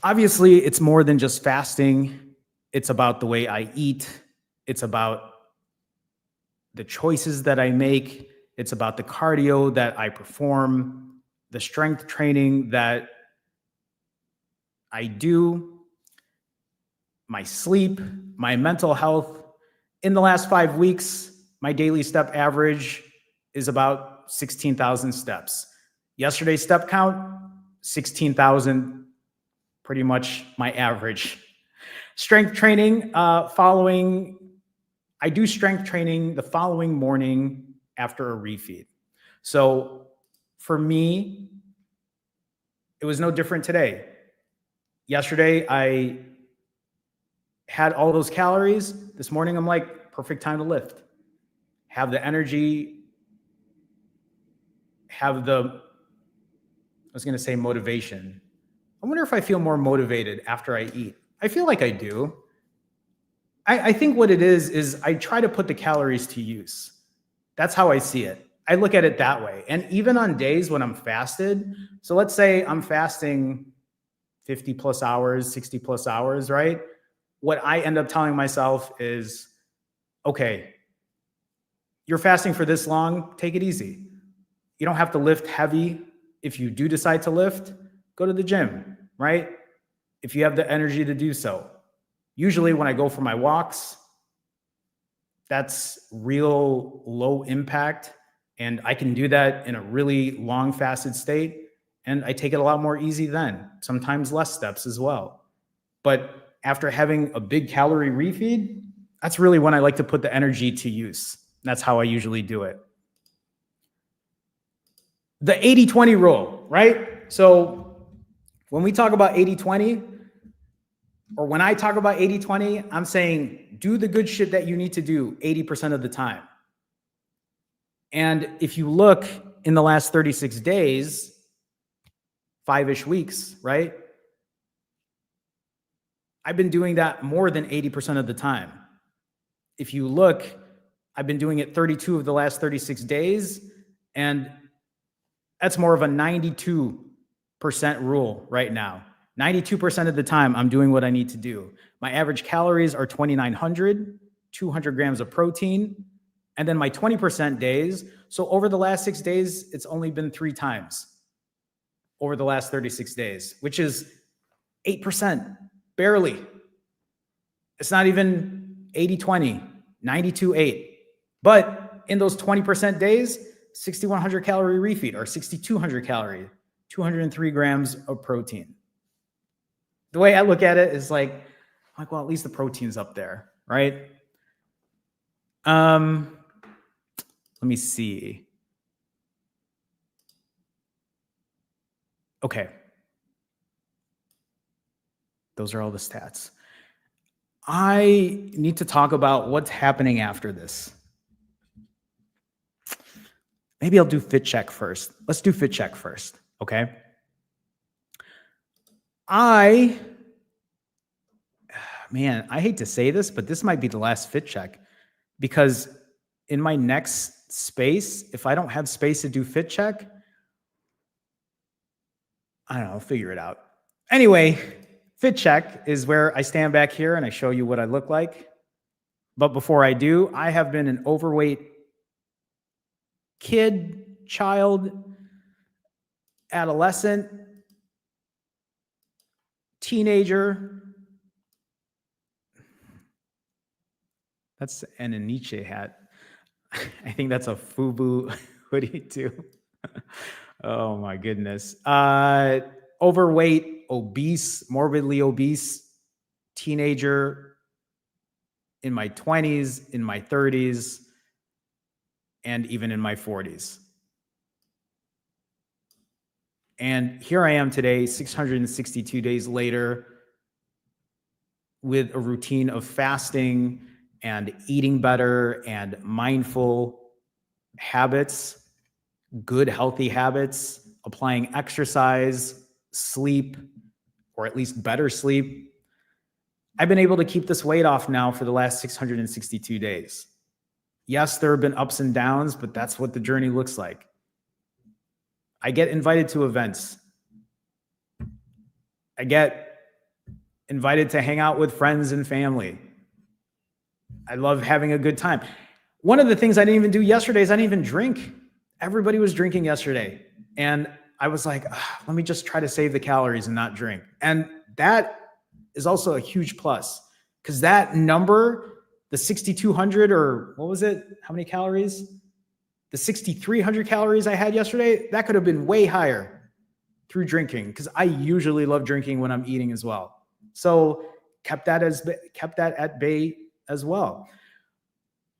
Obviously, it's more than just fasting. It's about the way I eat. It's about the choices that I make. It's about the cardio that I perform, the strength training that I do, my sleep, my mental health. In the last 5 weeks, my daily step average is about 16,000 steps. Yesterday's step count, 16,000, pretty much my average. Strength training, I do strength training the following morning after a refeed. So for me, it was no different today. Yesterday, I had all those calories. This morning, I'm like, perfect time to lift. Have the energy, have the, I was going to say motivation. I wonder if I feel more motivated after I eat. I feel like I do. I think what it is I try to put the calories to use. That's how I see it. I look at it that way. And even on days when I'm fasted, so let's say I'm fasting 50 plus hours, 60 plus hours, right? What I end up telling myself is, okay, you're fasting for this long, take it easy. You don't have to lift heavy. If you do decide to lift, go to the gym, right? If you have the energy to do so. Usually when I go for my walks, that's real low impact, and I can do that in a really long fasted state, and I take it a lot more easy then, sometimes less steps as well. But after having a big calorie refeed, that's really when I like to put the energy to use. That's how I usually do it. The 80-20 rule, right? So when we talk about 80-20, or when I talk about 80-20, I'm saying do the good shit that you need to do 80% of the time. And if you look in the last 36 days, 5-ish weeks, right? I've been doing that more than 80% of the time. If you look, I've been doing it 32 of the last 36 days, and that's more of a 92% rule right now. 92% of the time, I'm doing what I need to do. My average calories are 2,900, 200 grams of protein, and then my 20% days. So over the last 6 days, it's only been 3 times over the last 36 days, which is 8%, barely. It's not even 80-20, 92-8. But in those 20% days, 6,100 calorie refeed or 6,200 calorie, 203 grams of protein. The way I look at it is like, well, at least the protein's up there, right? Let me see. Okay. Those are all the stats. I need to talk about what's happening after this. Maybe I'll do fit check first. Let's do fit check first, okay? Man, I hate to say this, but this might be the last fit check, because in my next space, if I don't have space to do fit check, I don't know, I'll figure it out. Anyway, fit check is where I stand back here and I show you what I look like. But before I do, I have been an overweight kid, child, adolescent, teenager. That's an Nietzsche hat. I think that's a FUBU hoodie too. Oh my goodness. Overweight, obese, morbidly obese, teenager, in my 20s, in my 30s. and even in my 40s. And here I am today, 662 days later, with a routine of fasting and eating better and mindful habits, good, healthy habits, applying exercise, sleep, or at least better sleep. I've been able to keep this weight off now for the last 662 days. Yes, there have been ups and downs, but that's what the journey looks like. I get invited to events. I get invited to hang out with friends and family. I love having a good time. One of the things I didn't even do yesterday is I didn't even drink. Everybody was drinking yesterday. And I was like, let me just try to save the calories and not drink. And that is also a huge plus, because that number, the 6,200, or what was it? How many calories? The 6,300 calories I had yesterday, that could have been way higher through drinking, because I usually love drinking when I'm eating as well. So kept that at bay as well.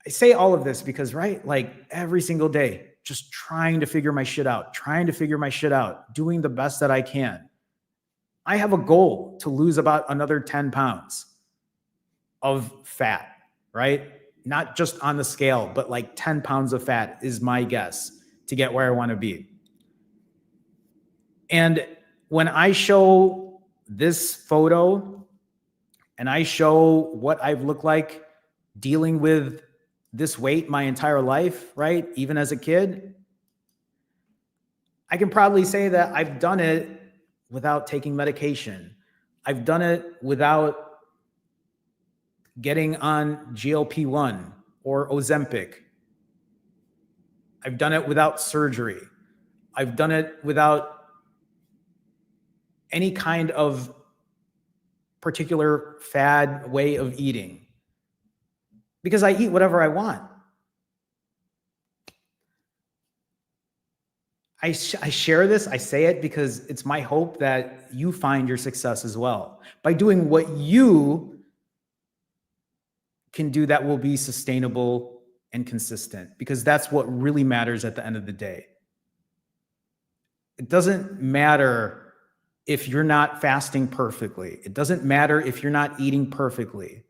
I say all of this because, right, like every single day, just trying to figure my shit out, doing the best that I can. I have a goal to lose about another 10 pounds of fat, right? Not just on the scale, but like 10 pounds of fat is my guess to get where I want to be. And when I show this photo and I show what I've looked like dealing with this weight my entire life, right? Even as a kid, I can proudly say that I've done it without taking medication. I've done it without getting on GLP-1 or Ozempic. I've done it without surgery. I've done it without any kind of particular fad way of eating, because I eat whatever I want. I share this, I say it because it's my hope that you find your success as well by doing what you can do that will be sustainable and consistent, because that's what really matters at the end of the day. It doesn't matter if you're not fasting perfectly. It doesn't matter if you're not eating perfectly.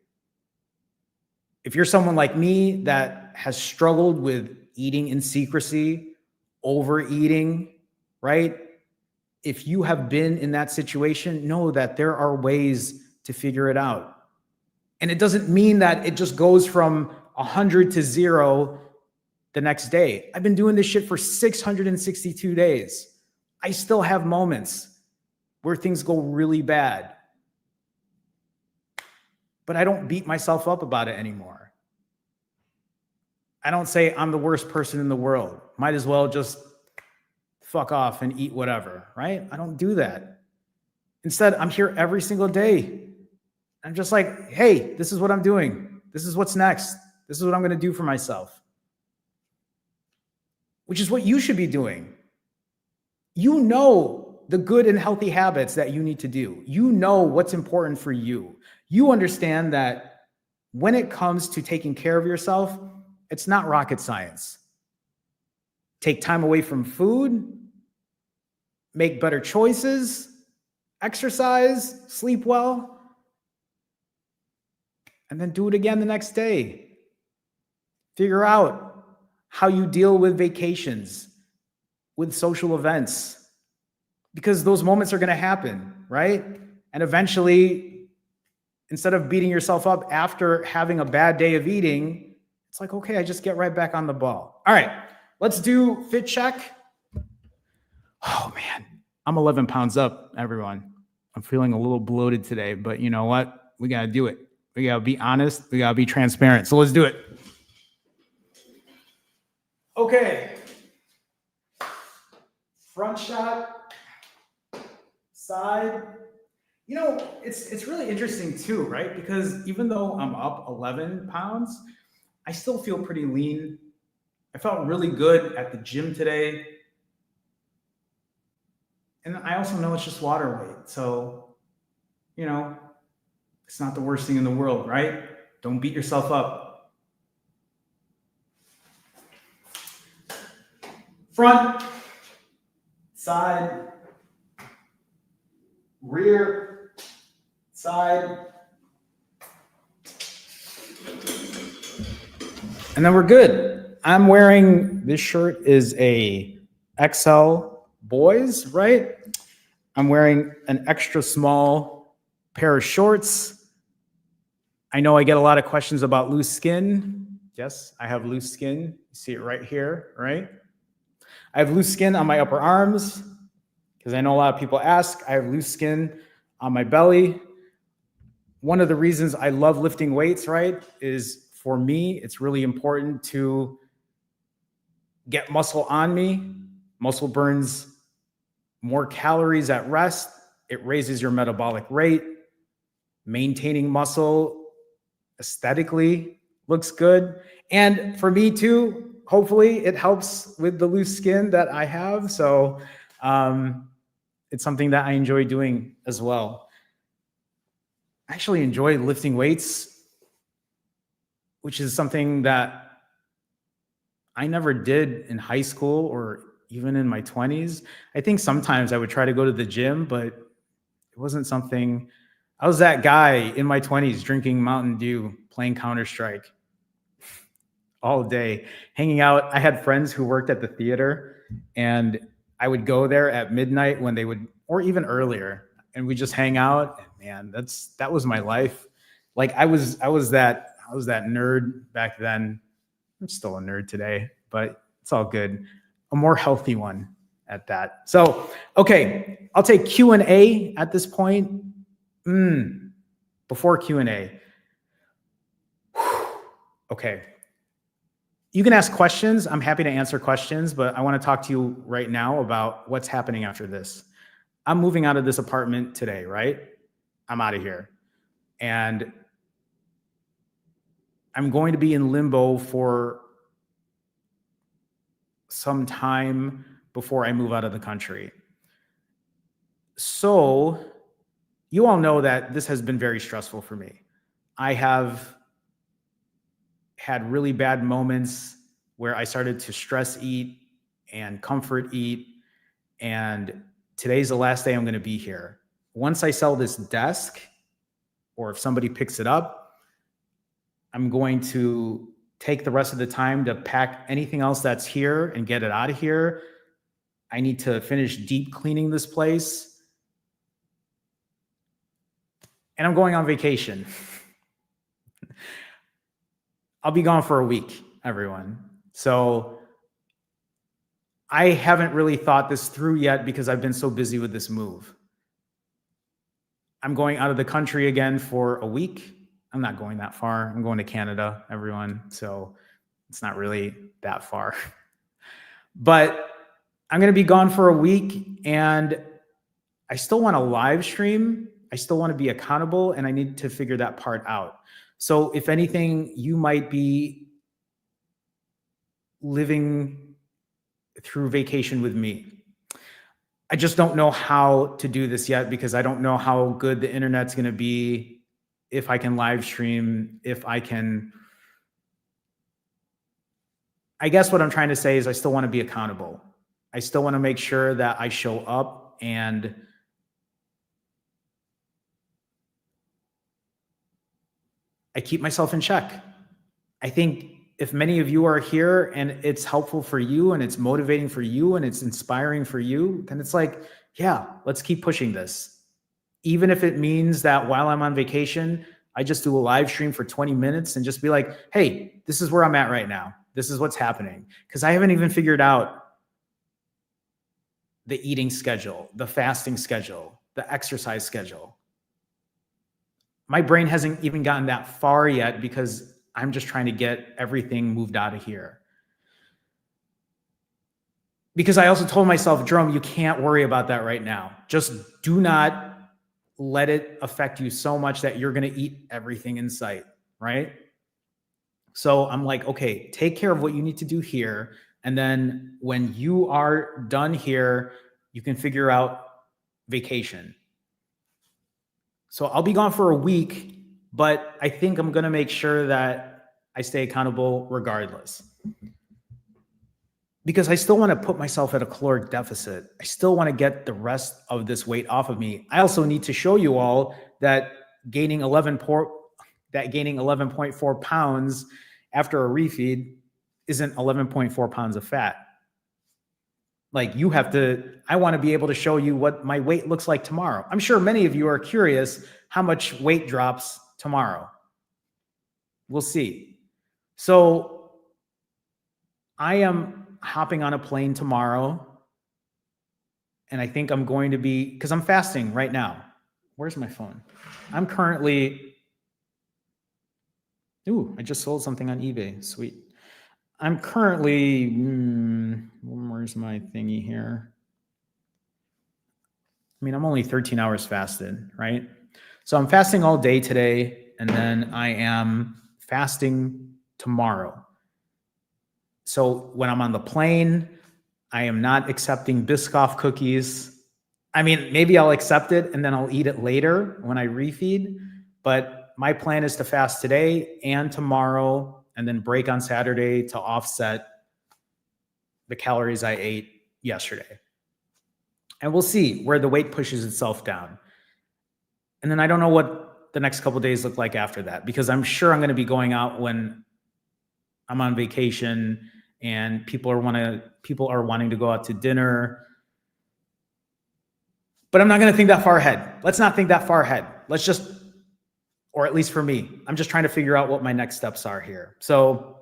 If you're someone like me that has struggled with eating in secrecy, overeating, right? If you have been in that situation, know that there are ways to figure it out. And it doesn't mean that it just goes from 100 to 0 the next day. I've been doing this shit for 662 days. I still have moments where things go really bad, but I don't beat myself up about it anymore. I don't say I'm the worst person in the world. Might as well just fuck off and eat whatever, right? I don't do that. Instead, I'm here every single day. I'm just like, hey, this is what I'm doing. This is what's next. This is what I'm going to do for myself, which is what you should be doing. You know the good and healthy habits that you need to do. You know what's important for you. You understand that when it comes to taking care of yourself, it's not rocket science. Take time away from food, make better choices, exercise, sleep well, and then do it again the next day. Figure out how you deal with vacations, with social events, because those moments are going to happen, right? And eventually, instead of beating yourself up after having a bad day of eating, it's like, okay, I just get right back on the ball. All right, let's do fit check. Oh man, I'm 11 pounds up, everyone. I'm feeling a little bloated today, but you know what? We got to do it. We got to be honest. We got to be transparent. So let's do it. Okay. Front shot, side. You know, it's really interesting too, right? Because even though I'm up 11 pounds, I still feel pretty lean. I felt really good at the gym today. And I also know it's just water weight. So, you know, it's not the worst thing in the world, right? Don't beat yourself up. front, side, rear, side, and then we're good. I'm wearing, this shirt is a XL boys, right? I'm wearing an extra small pair of shorts. I know I get a lot of questions about loose skin. Yes, I have loose skin. You see it right here, right? I have loose skin on my upper arms because I know a lot of people ask. I have loose skin on my belly. One of the reasons I love lifting weights, right, is for me, it's really important to get muscle on me. Muscle burns more calories at rest. It raises your metabolic rate. Maintaining muscle aesthetically looks good. And for me too, hopefully it helps with the loose skin that I have. So it's something that I enjoy doing as well. I actually enjoy lifting weights, which is something that I never did in high school or even in my 20s. I think sometimes I would try to go to the gym, but it wasn't something. I was that guy in my 20s drinking Mountain Dew, playing Counter-Strike all day, hanging out. I had friends who worked at the theater, and I would go there at midnight when they would, or even earlier, and we just hang out. And man, that was my life. Like I was that nerd back then. I'm still a nerd today, but it's all good. A more healthy one at that. So, okay, I'll take Q&A at this point. Before Q&A. Okay. You can ask questions. I'm happy to answer questions, but I want to talk to you right now about what's happening after this. I'm moving out of this apartment today, right? I'm out of here. And I'm going to be in limbo for some time before I move out of the country. So you all know that this has been very stressful for me. I have had really bad moments where I started to stress eat and comfort eat. And today's the last day I'm going to be here. Once I sell this desk, or if somebody picks it up, I'm going to take the rest of the time to pack anything else that's here and get it out of here. I need to finish deep cleaning this place. And I'm going on vacation. I'll be gone for a week, everyone. So I haven't really thought this through yet because I've been so busy with this move. I'm going out of the country again for a week. I'm not going that far. I'm going to Canada, everyone. So it's not really that far. But I'm going to be gone for a week, and I still want to live stream. I still want to be accountable, and I need to figure that part out. So if anything, you might be living through vacation with me. I just don't know how to do this yet because I don't know how good the internet's going to be, if I can live stream, if I can. I guess what I'm trying to say is I still want to be accountable. I still want to make sure that I show up and I keep myself in check. I think if many of you are here and it's helpful for you and it's motivating for you and it's inspiring for you, then it's like, yeah, let's keep pushing this. Even if it means that while I'm on vacation, I just do a live stream for 20 minutes and just be like, hey, this is where I'm at right now. This is what's happening. Because I haven't even figured out the eating schedule, the fasting schedule, the exercise schedule. My brain hasn't even gotten that far yet because I'm just trying to get everything moved out of here. Because I also told myself, Jerome, you can't worry about that right now. Just do not let it affect you so much that you're going to eat everything in sight, right? So I'm like, okay, take care of what you need to do here. And then when you are done here, you can figure out vacation. So I'll be gone for a week, but I think I'm going to make sure that I stay accountable regardless. because I still want to put myself at a caloric deficit. I still want to get the rest of this weight off of me. I also need to show you all that gaining 11.4 pounds after a refeed isn't 11.4 pounds of fat. Like you have to, I want to be able to show you what my weight looks like tomorrow. I'm sure many of you are curious how much weight drops tomorrow. We'll see. So I am hopping on a plane tomorrow, and I think I'm going to be, because I'm fasting right now. Where's my phone? I'm currently, I just sold something on eBay. Sweet. I'm currently, where's my thingy here? I mean, I'm only 13 hours fasted, right? So I'm fasting all day today, and then I am fasting tomorrow. So when I'm on the plane, I am not accepting Biscoff cookies. I mean, maybe I'll accept it and then I'll eat it later when I refeed. But my plan is to fast today and tomorrow, and then break on Saturday to offset the calories I ate yesterday. And we'll see where the weight pushes itself down. And then I don't know what the next couple of days look like after that, because I'm sure I'm going to be going out when I'm on vacation and people are wanting to go out to dinner. But I'm not going to think that far ahead. Let's not think that far ahead. Let's just, or at least for me, I'm just trying to figure out what my next steps are here. So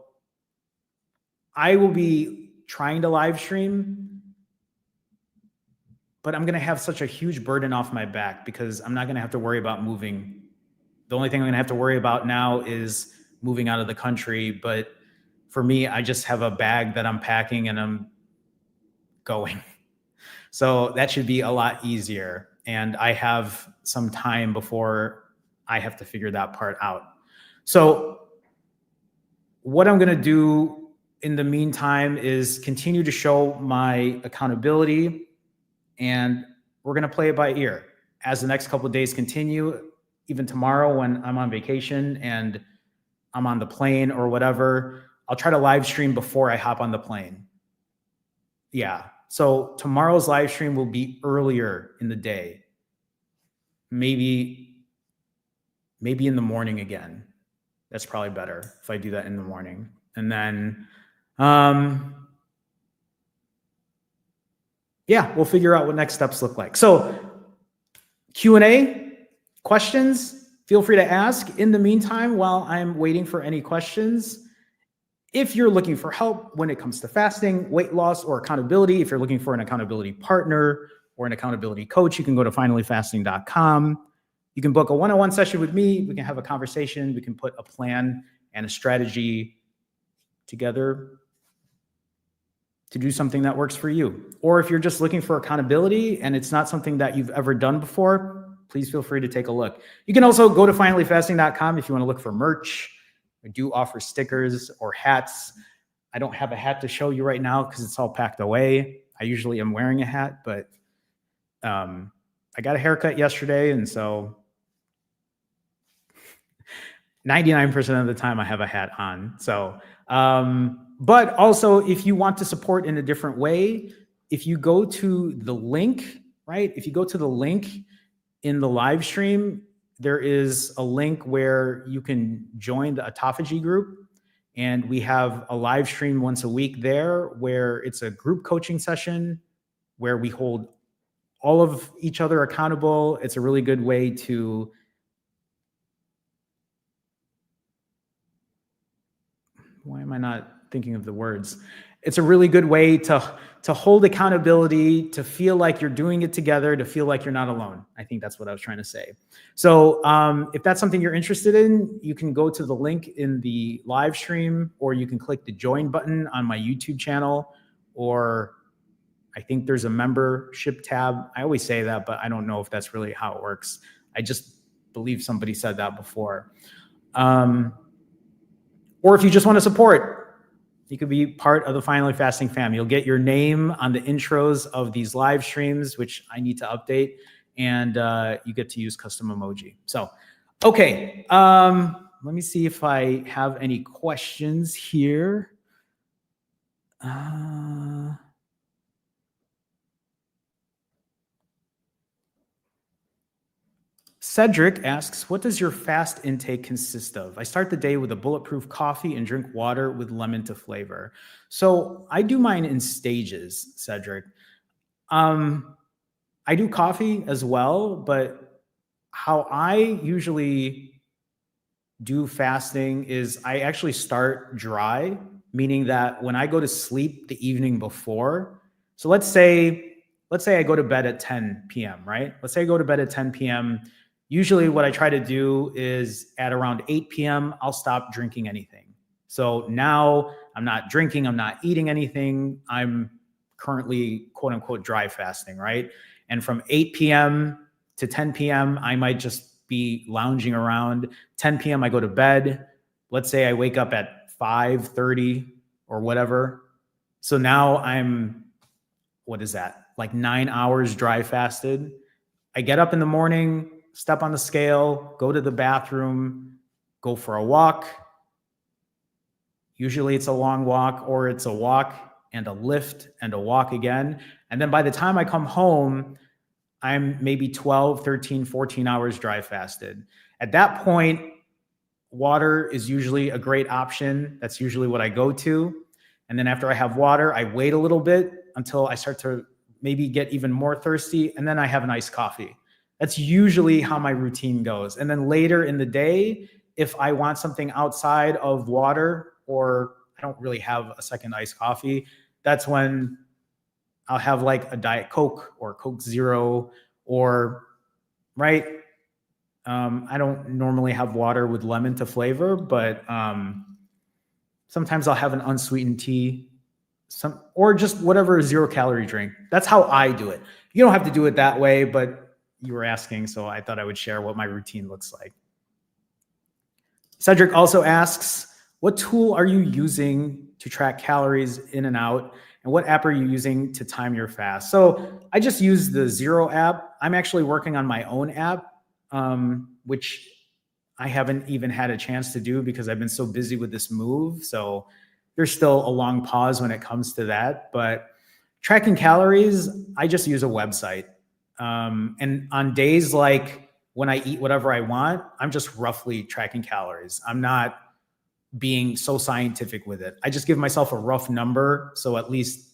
I will be trying to live stream, but I'm going to have such a huge burden off my back because I'm not going to have to worry about moving. The only thing I'm going to have to worry about now is moving out of the country. But for me, I just have a bag that I'm packing and I'm going. So that should be a lot easier. And I have some time before I have to figure that part out. So what I'm going to do in the meantime is continue to show my accountability, and we're going to play it by ear as the next couple of days continue. Even tomorrow when I'm on vacation and I'm on the plane or whatever, I'll try to live stream before I hop on the plane. Yeah. So tomorrow's live stream will be earlier in the day. Maybe in the morning again. That's probably better if I do that in the morning. And then, yeah, we'll figure out what next steps look like. So Q&A, questions, feel free to ask. In the meantime, while I'm waiting for any questions, if you're looking for help when it comes to fasting, weight loss, or accountability, if you're looking for an accountability partner or an accountability coach, you can go to finallyfasting.com. You can book a one-on-one session with me. We can have a conversation. We can put a plan and a strategy together to do something that works for you. Or if you're just looking for accountability and it's not something that you've ever done before, please feel free to take a look. You can also go to finallyfasting.com if you want to look for merch. I do offer stickers or hats. I don't have a hat to show you right now because it's all packed away. I usually am wearing a hat, but I got a haircut yesterday, and so 99% of the time I have a hat on. So, but also if you want to support in a different way, if you go to the link, right? If you go to the link in the live stream, there is a link where you can join the autophagy group. And we have a live stream once a week there where it's a group coaching session where we hold all of each other accountable. It's a really good way to why am I not thinking of the words? It's a really good way to hold accountability, to feel like you're doing it together, to feel like you're not alone. I think that's what I was trying to say. So if that's something you're interested in, you can go to the link in the live stream, or you can click the join button on my YouTube channel, or I think there's a membership tab. I always say that, but I don't know if that's really how it works. I just believe somebody said that before. Or if you just want to support, you could be part of the Finally Fasting fam. You'll get your name on the intros of these live streams, which I need to update, and you get to use custom emoji. So, okay, let me see if I have any questions here. Cedric asks, what does your fast intake consist of? I start the day with a bulletproof coffee and drink water with lemon to flavor. So I do mine in stages, Cedric. I do coffee as well, but how I usually do fasting is I actually start dry, meaning that when I go to sleep the evening before, so let's say I go to bed at 10 p.m., right? Let's say I go to bed at 10 p.m. Usually what I try to do is at around 8 p.m., I'll stop drinking anything. So now I'm not drinking, I'm not eating anything. I'm currently quote unquote dry fasting, right? And from 8 p.m. to 10 p.m., I might just be lounging around. 10 p.m., I go to bed. Let's say I wake up at 5:30 or whatever. So now I'm, what is that? Like 9 hours dry fasted. I get up in the morning, step on the scale, go to the bathroom, go for a walk. Usually it's a long walk, or it's a walk and a lift and a walk again. And then by the time I come home, I'm maybe 12, 13, 14 hours dry fasted. At that point, water is usually a great option. That's usually what I go to. And then after I have water, I wait a little bit until I start to maybe get even more thirsty. And then I have an iced coffee. That's usually how my routine goes. And then later in the day, if I want something outside of water, or I don't really have a second iced coffee, that's when I'll have like a Diet Coke or Coke Zero, or, right? I don't normally have water with lemon to flavor, but sometimes I'll have an unsweetened tea, or just whatever 0-calorie drink. That's how I do it. You don't have to do it that way, but you were asking, so I thought I would share what my routine looks like. Cedric also asks, what tool are you using to track calories in and out? And what app are you using to time your fast? So I just use the Zero app. I'm actually working on my own app, which I haven't even had a chance to do because I've been so busy with this move. So there's still a long pause when it comes to that. But tracking calories, I just use a website. And on days like when I eat whatever I want, I'm just roughly tracking calories. I'm not being so scientific with it. I just give myself a rough number, so at least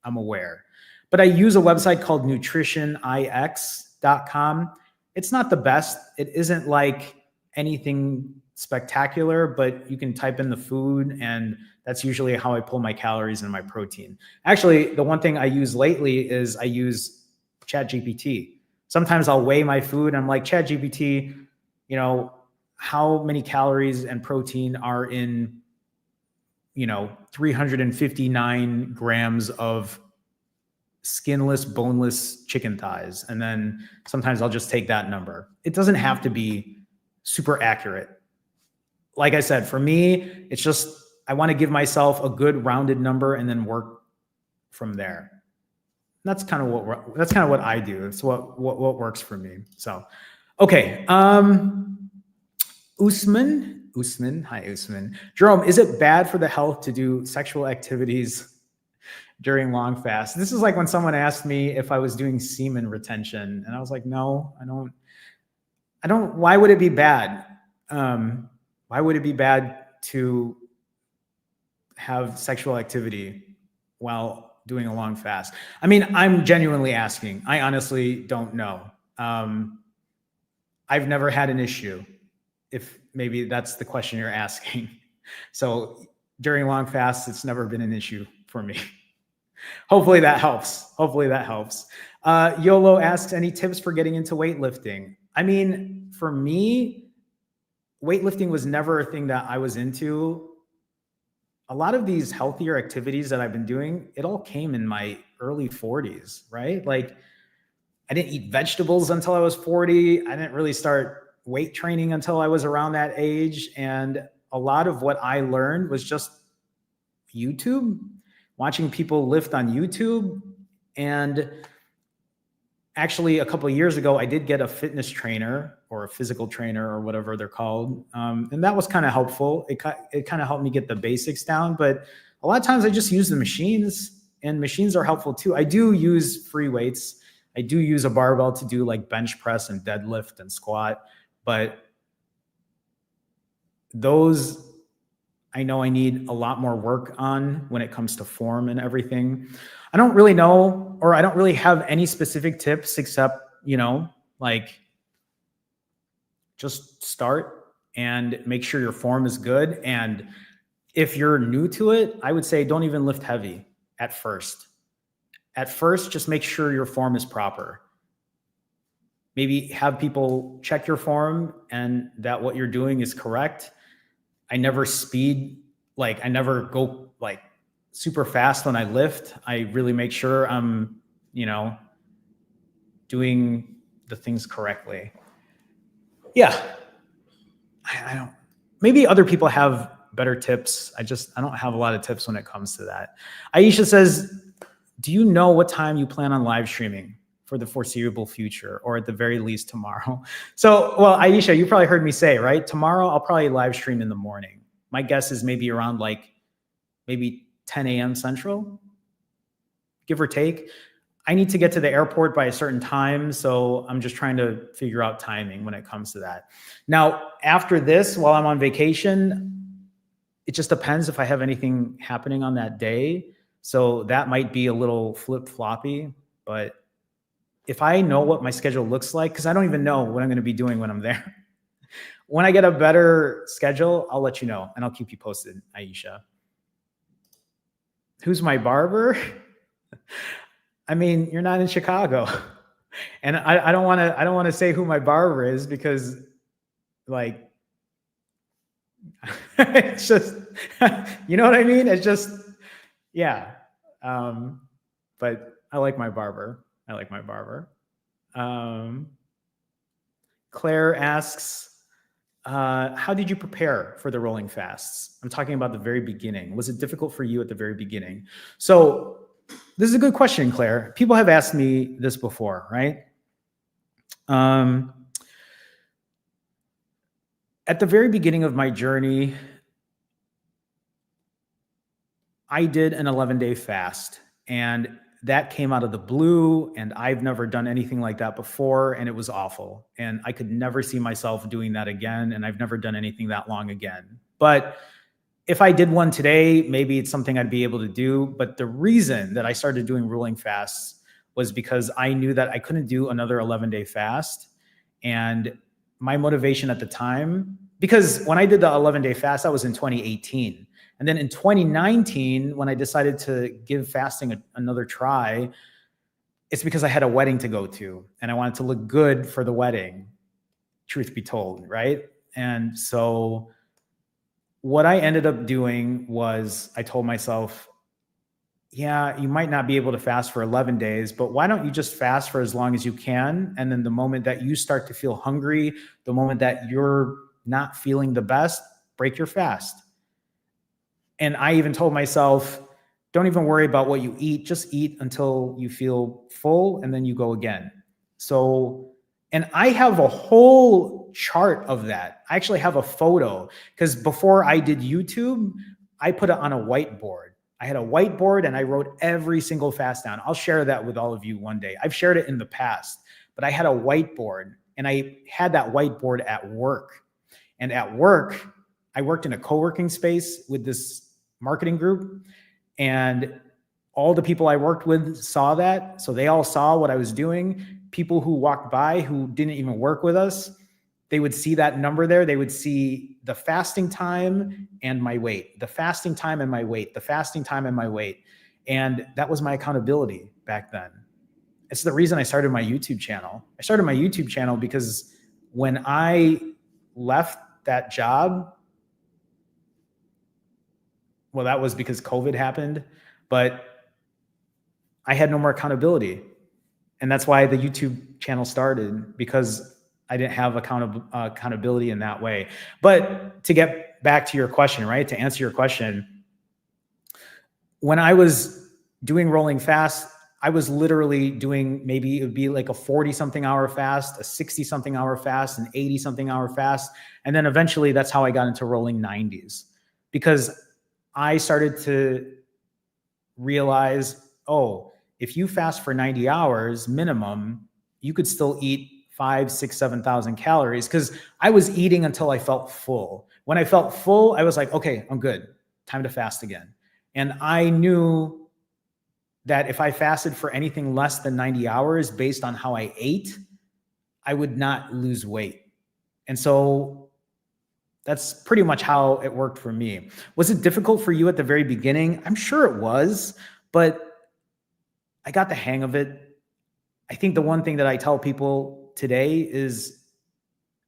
I'm aware. But I use a website called nutritionix.com. It's not the best. It isn't like anything spectacular, but you can type in the food, and that's usually how I pull my calories and my protein. Actually, the one thing I use lately is I use ChatGPT. Sometimes I'll weigh my food and I'm like, ChatGPT, how many calories and protein are in, 359 grams of skinless, boneless chicken thighs. And then sometimes I'll just take that number. It doesn't have to be super accurate. Like I said, for me, it's just, I want to give myself a good rounded number and then work from there. That's kind of what I do. It's what works for me. So, okay. Usman, hi Usman. Jerome, is it bad for the health to do sexual activities during long fasts? This is like when someone asked me if I was doing semen retention, and I was like, no, I don't. Why would it be bad? Why would it be bad to have sexual activity while doing a long fast? I mean, I'm genuinely asking. I honestly don't know. I've never had an issue, if maybe that's the question you're asking. So during long fasts, it's never been an issue for me. Hopefully that helps. YOLO asks, any tips for getting into weightlifting? I mean, for me, weightlifting was never a thing that I was into. A lot of these healthier activities that I've been doing, it all came in my early 40s, right? Like, I didn't eat vegetables until I was 40. I didn't really start weight training until I was around that age. And a lot of what I learned was just YouTube, watching people lift on YouTube. And actually, a couple of years ago, I did get a fitness trainer or a physical trainer or whatever they're called. And that was kind of helpful. It kind of helped me get the basics down. But a lot of times I just use the machines, and machines are helpful too. I do use free weights. I do use a barbell to do like bench press and deadlift and squat, but those I know I need a lot more work on when it comes to form and everything. I don't really know, or I don't really have any specific tips except, like just start and make sure your form is good. And if you're new to it, I would say don't even lift heavy at first. At first, just make sure your form is proper. Maybe have people check your form and that what you're doing is correct. I never I never go like super fast when I lift. I really make sure I'm, doing the things correctly. Yeah. I don't, maybe other people have better tips. I don't have a lot of tips when it comes to that. Aisha says, do you know what time you plan on live streaming for the foreseeable future, or at the very least tomorrow? So, well, Aisha, you probably heard me say, right? Tomorrow, I'll probably live stream in the morning. My guess is maybe around maybe 10 a.m. Central, give or take. I need to get to the airport by a certain time, so I'm just trying to figure out timing when it comes to that. Now, after this, while I'm on vacation, it just depends if I have anything happening on that day. So that might be a little flip-floppy, but if I know what my schedule looks like, because I don't even know what I'm going to be doing when I'm there. When I get a better schedule, I'll let you know, and I'll keep you posted, Aisha. Who's my barber? I mean, you're not in Chicago, and I don't want to say who my barber is because, like, it's just, you know what I mean? It's just, yeah. But I like my barber. Claire asks, how did you prepare for the rolling fasts? I'm talking about the very beginning. Was it difficult for you at the very beginning? So this is a good question, Claire. People have asked me this before, right? At the very beginning of my journey, I did an 11-day fast, and that came out of the blue, and I've never done anything like that before, and it was awful. And I could never see myself doing that again, and I've never done anything that long again. But if I did one today, maybe it's something I'd be able to do. But the reason that I started doing rolling fasts was because I knew that I couldn't do another 11-day fast. And my motivation at the time, because when I did the 11-day fast, that was in 2018. And then in 2019, when I decided to give fasting another try, it's because I had a wedding to go to and I wanted to look good for the wedding, truth be told, right? And so what I ended up doing was I told myself, yeah, you might not be able to fast for 11 days, but why don't you just fast for as long as you can? And then the moment that you start to feel hungry, the moment that you're not feeling the best, break your fast. And I even told myself, don't even worry about what you eat, just eat until you feel full and then you go again. So, and I have a whole chart of that. I actually have a photo because before I did YouTube, I put it on a whiteboard. I had a whiteboard and I wrote every single fast down. I'll share that with all of you one day. I've shared it in the past, but I had a whiteboard and I had that whiteboard at work. And at work, I worked in a co-working space with this marketing group, and all the people I worked with saw that. So they all saw what I was doing. People who walked by who didn't even work with us, they would see that number there. They would see the fasting time and my weight, the fasting time and my weight, the fasting time and my weight. And that was my accountability back then. It's the reason I started my YouTube channel. I started my YouTube channel because when I left that job, well, that was because COVID happened, but I had no more accountability. And that's why the YouTube channel started, because I didn't have accountability in that way. But to get back to your question, right? To answer your question, when I was doing rolling fast, I was literally doing, maybe it would be like a 40-something hour fast, a 60-something hour fast, an 80-something hour fast. And then eventually that's how I got into rolling 90s, because I started to realize, oh, if you fast for 90 hours minimum, you could still eat 5, 6, 7,000 calories, because I was eating until I felt full. When I felt full, I was like, okay, I'm good. Time to fast again. And I knew that if I fasted for anything less than 90 hours based on how I ate, I would not lose weight. And so that's pretty much how it worked for me. Was it difficult for you at the very beginning? I'm sure it was, but I got the hang of it. I think the one thing that I tell people today is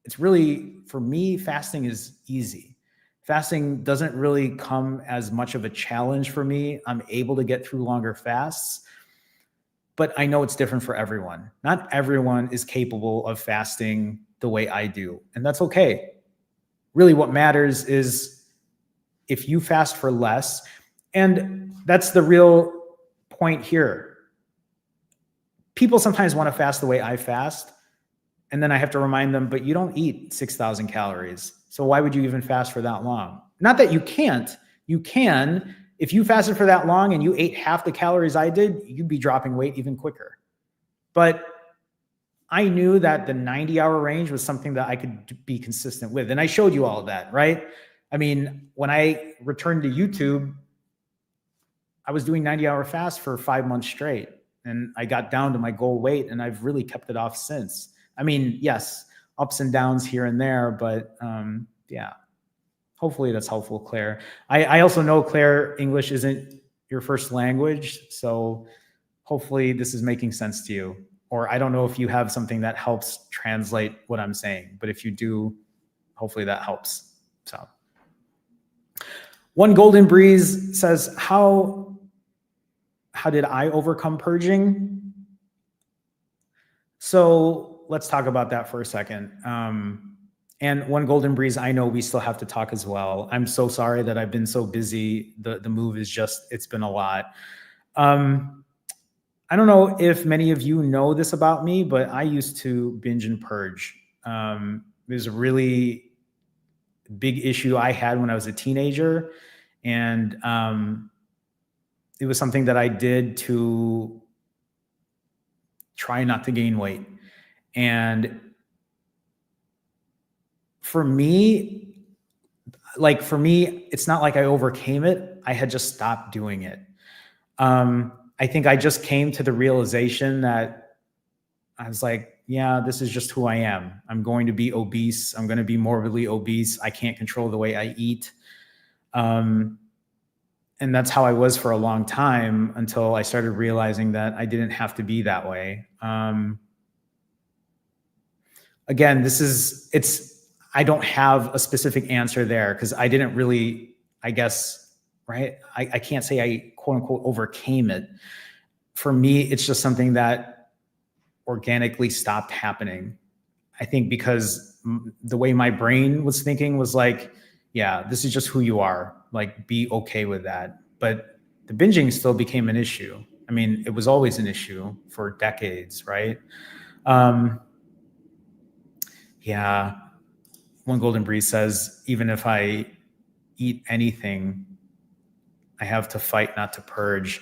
it's really, for me, fasting is easy. Fasting doesn't really come as much of a challenge for me. I'm able to get through longer fasts, but I know it's different for everyone. Not everyone is capable of fasting the way I do, and that's okay. Really, what matters is if you fast for less, and that's the real point here. People sometimes want to fast the way I fast, and then I have to remind them, but you don't eat 6,000 calories. So why would you even fast for that long? Not that you can't. You can. If you fasted for that long and you ate half the calories I did, you'd be dropping weight even quicker. But I knew that the 90-hour range was something that I could be consistent with. And I showed you all of that, right? I mean, when I returned to YouTube, I was doing 90-hour fasts for 5 months straight. And I got down to my goal weight, and I've really kept it off since. I mean, yes, ups and downs here and there, but yeah, hopefully that's helpful, Claire. I also know, Claire, English isn't your first language, so hopefully this is making sense to you. Or I don't know if you have something that helps translate what I'm saying, but if you do, hopefully that helps. So, One Golden Breeze says, how did I overcome purging? So let's talk about that for a second. And One Golden Breeze, I know we still have to talk as well. I'm so sorry that I've been so busy. The move is just, it's been a lot. I don't know if many of you know this about me, but I used to binge and purge. It was a really big issue I had when I was a teenager. And it was something that I did to try not to gain weight. And for me, it's not like I overcame it. I had just stopped doing it. I think I just came to the realization that I was like, yeah, this is just who I am. I'm going to be obese. I'm going to be morbidly obese. I can't control the way I eat. And that's how I was for a long time, until I started realizing that I didn't have to be that way. Again, I don't have a specific answer there, because I didn't really, I guess, right? I can't say I quote unquote overcame it. For me, it's just something that organically stopped happening. I think because the way my brain was thinking was like, yeah, this is just who you are. Like, be okay with that. But the binging still became an issue. I mean, it was always an issue for decades, right? Yeah. One Golden Breeze says, even if I eat anything, I have to fight not to purge.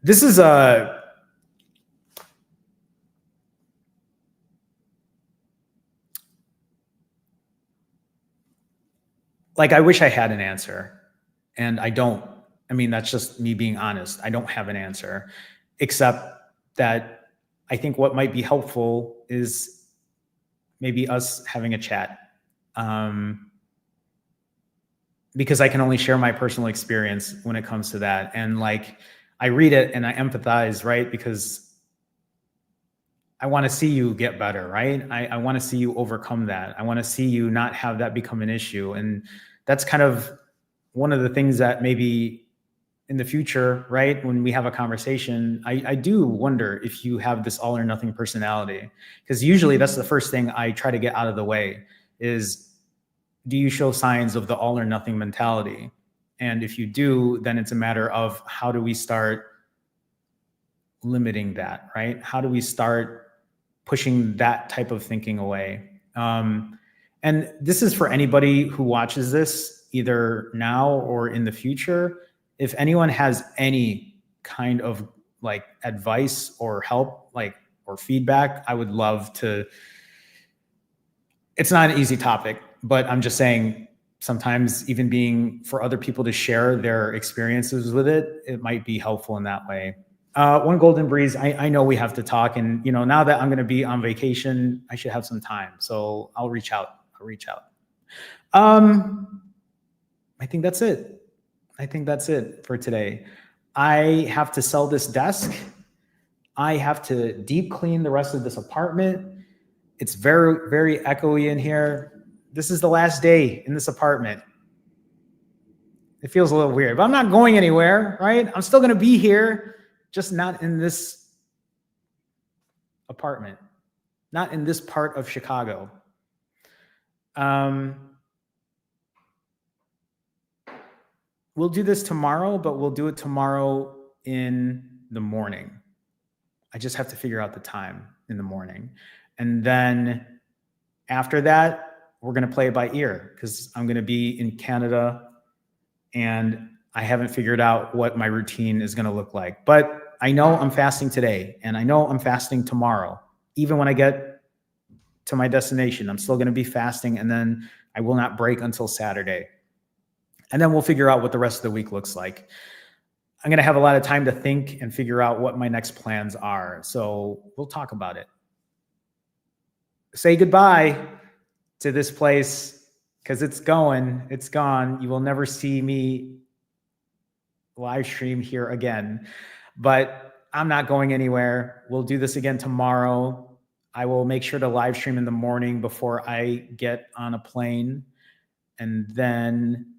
This is like, I wish I had an answer, and I don't. I mean, that's just me being honest. I don't have an answer, except that I think what might be helpful is maybe us having a chat. Because I can only share my personal experience when it comes to that. And like, I read it and I empathize, right? Because I want to see you get better, right? I want to see you overcome that. I want to see you not have that become an issue. And that's kind of one of the things that maybe in the future, right, when we have a conversation, I do wonder if you have this all or nothing personality. Because usually that's the first thing I try to get out of the way is, do you show signs of the all or nothing mentality? And if you do, then it's a matter of how do we start limiting that, right? How do we start pushing that type of thinking away? And this is for anybody who watches this, either now or in the future. If anyone has any kind of like advice or help, like, or feedback, I would love to. It's not an easy topic, but I'm just saying sometimes even being for other people to share their experiences with it, it might be helpful in that way. One golden breeze. I know we have to talk, and now that I'm going to be on vacation, I should have some time. So I'll reach out. I think that's it. I think that's it for today. I have to sell this desk. I have to deep clean the rest of this apartment. It's very, very echoey in here. This is the last day in this apartment. It feels a little weird, but I'm not going anywhere, right? I'm still going to be here, just not in this apartment, not in this part of Chicago. We'll do this tomorrow, but we'll do it tomorrow in the morning. I just have to figure out the time in the morning. And then after that, we're going to play it by ear because I'm going to be in Canada and I haven't figured out what my routine is going to look like. But I know I'm fasting today and I know I'm fasting tomorrow. Even when I get to my destination, I'm still going to be fasting, and then I will not break until Saturday. And then we'll figure out what the rest of the week looks like. I'm going to have a lot of time to think and figure out what my next plans are. So we'll talk about it. Say goodbye to this place because it's gone. You will never see me live stream here again, but I'm not going anywhere. We'll do this again tomorrow. I will make sure to live stream in the morning before I get on a plane, and then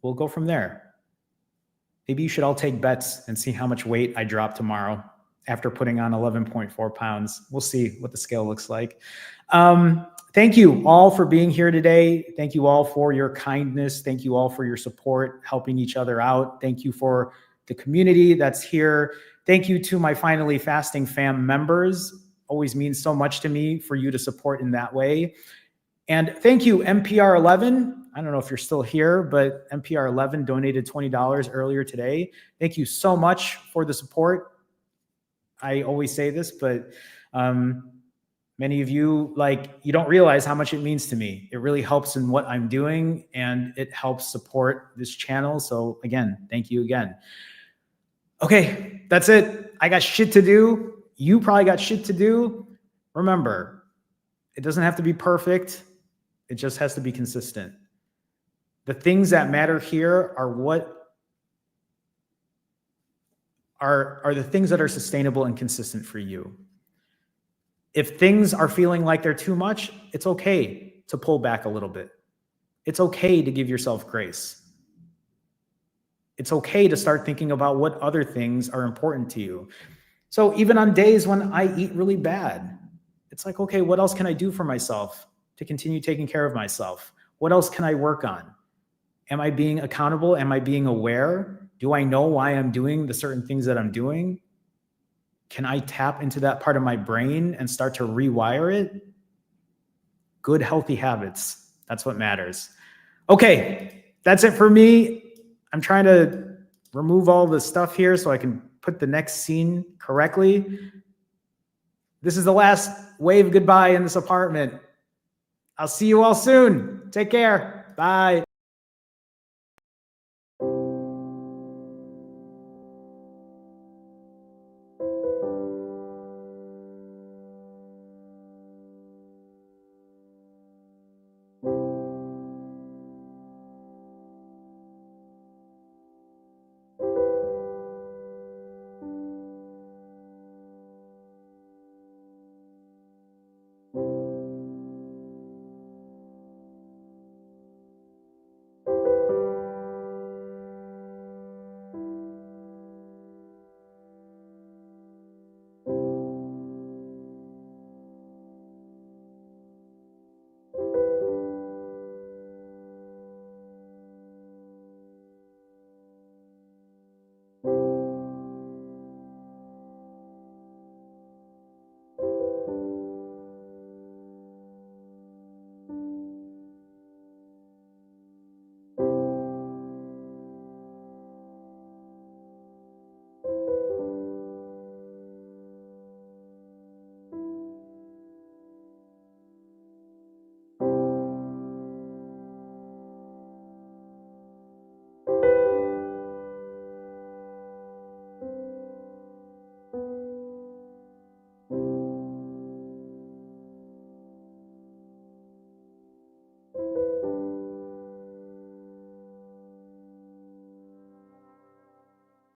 we'll go from there. Maybe you should all take bets and see how much weight I drop tomorrow after putting on 11.4 pounds. We'll see what the scale looks like. Thank you all for being here today. Thank you all for your kindness. Thank you all for your support, helping each other out. Thank you for the community that's here. Thank you to my Finally Fasting fam members. Always means so much to me for you to support in that way. And thank you, MPR11. I don't know if you're still here, but MPR11 donated $20 earlier today. Thank you so much for the support. I always say this, but many of you, you don't realize how much it means to me. It really helps in what I'm doing, and it helps support this channel. So again, thank you again. Okay, that's it. I got shit to do. You probably got shit to do. Remember, it doesn't have to be perfect. It just has to be consistent. The things that matter here are what are the things that are sustainable and consistent for you. If things are feeling like they're too much, it's okay to pull back a little bit. It's okay to give yourself grace. It's okay to start thinking about what other things are important to you. So even on days when I eat really bad, it's like, okay, what else can I do for myself to continue taking care of myself? What else can I work on? Am I being accountable? Am I being aware? Do I know why I'm doing the certain things that I'm doing? Can I tap into that part of my brain and start to rewire it? Good, healthy habits. That's what matters. Okay, that's it for me. I'm trying to remove all the stuff here so I can put the next scene correctly. This is the last wave goodbye in this apartment. I'll see you all soon. Take care. Bye.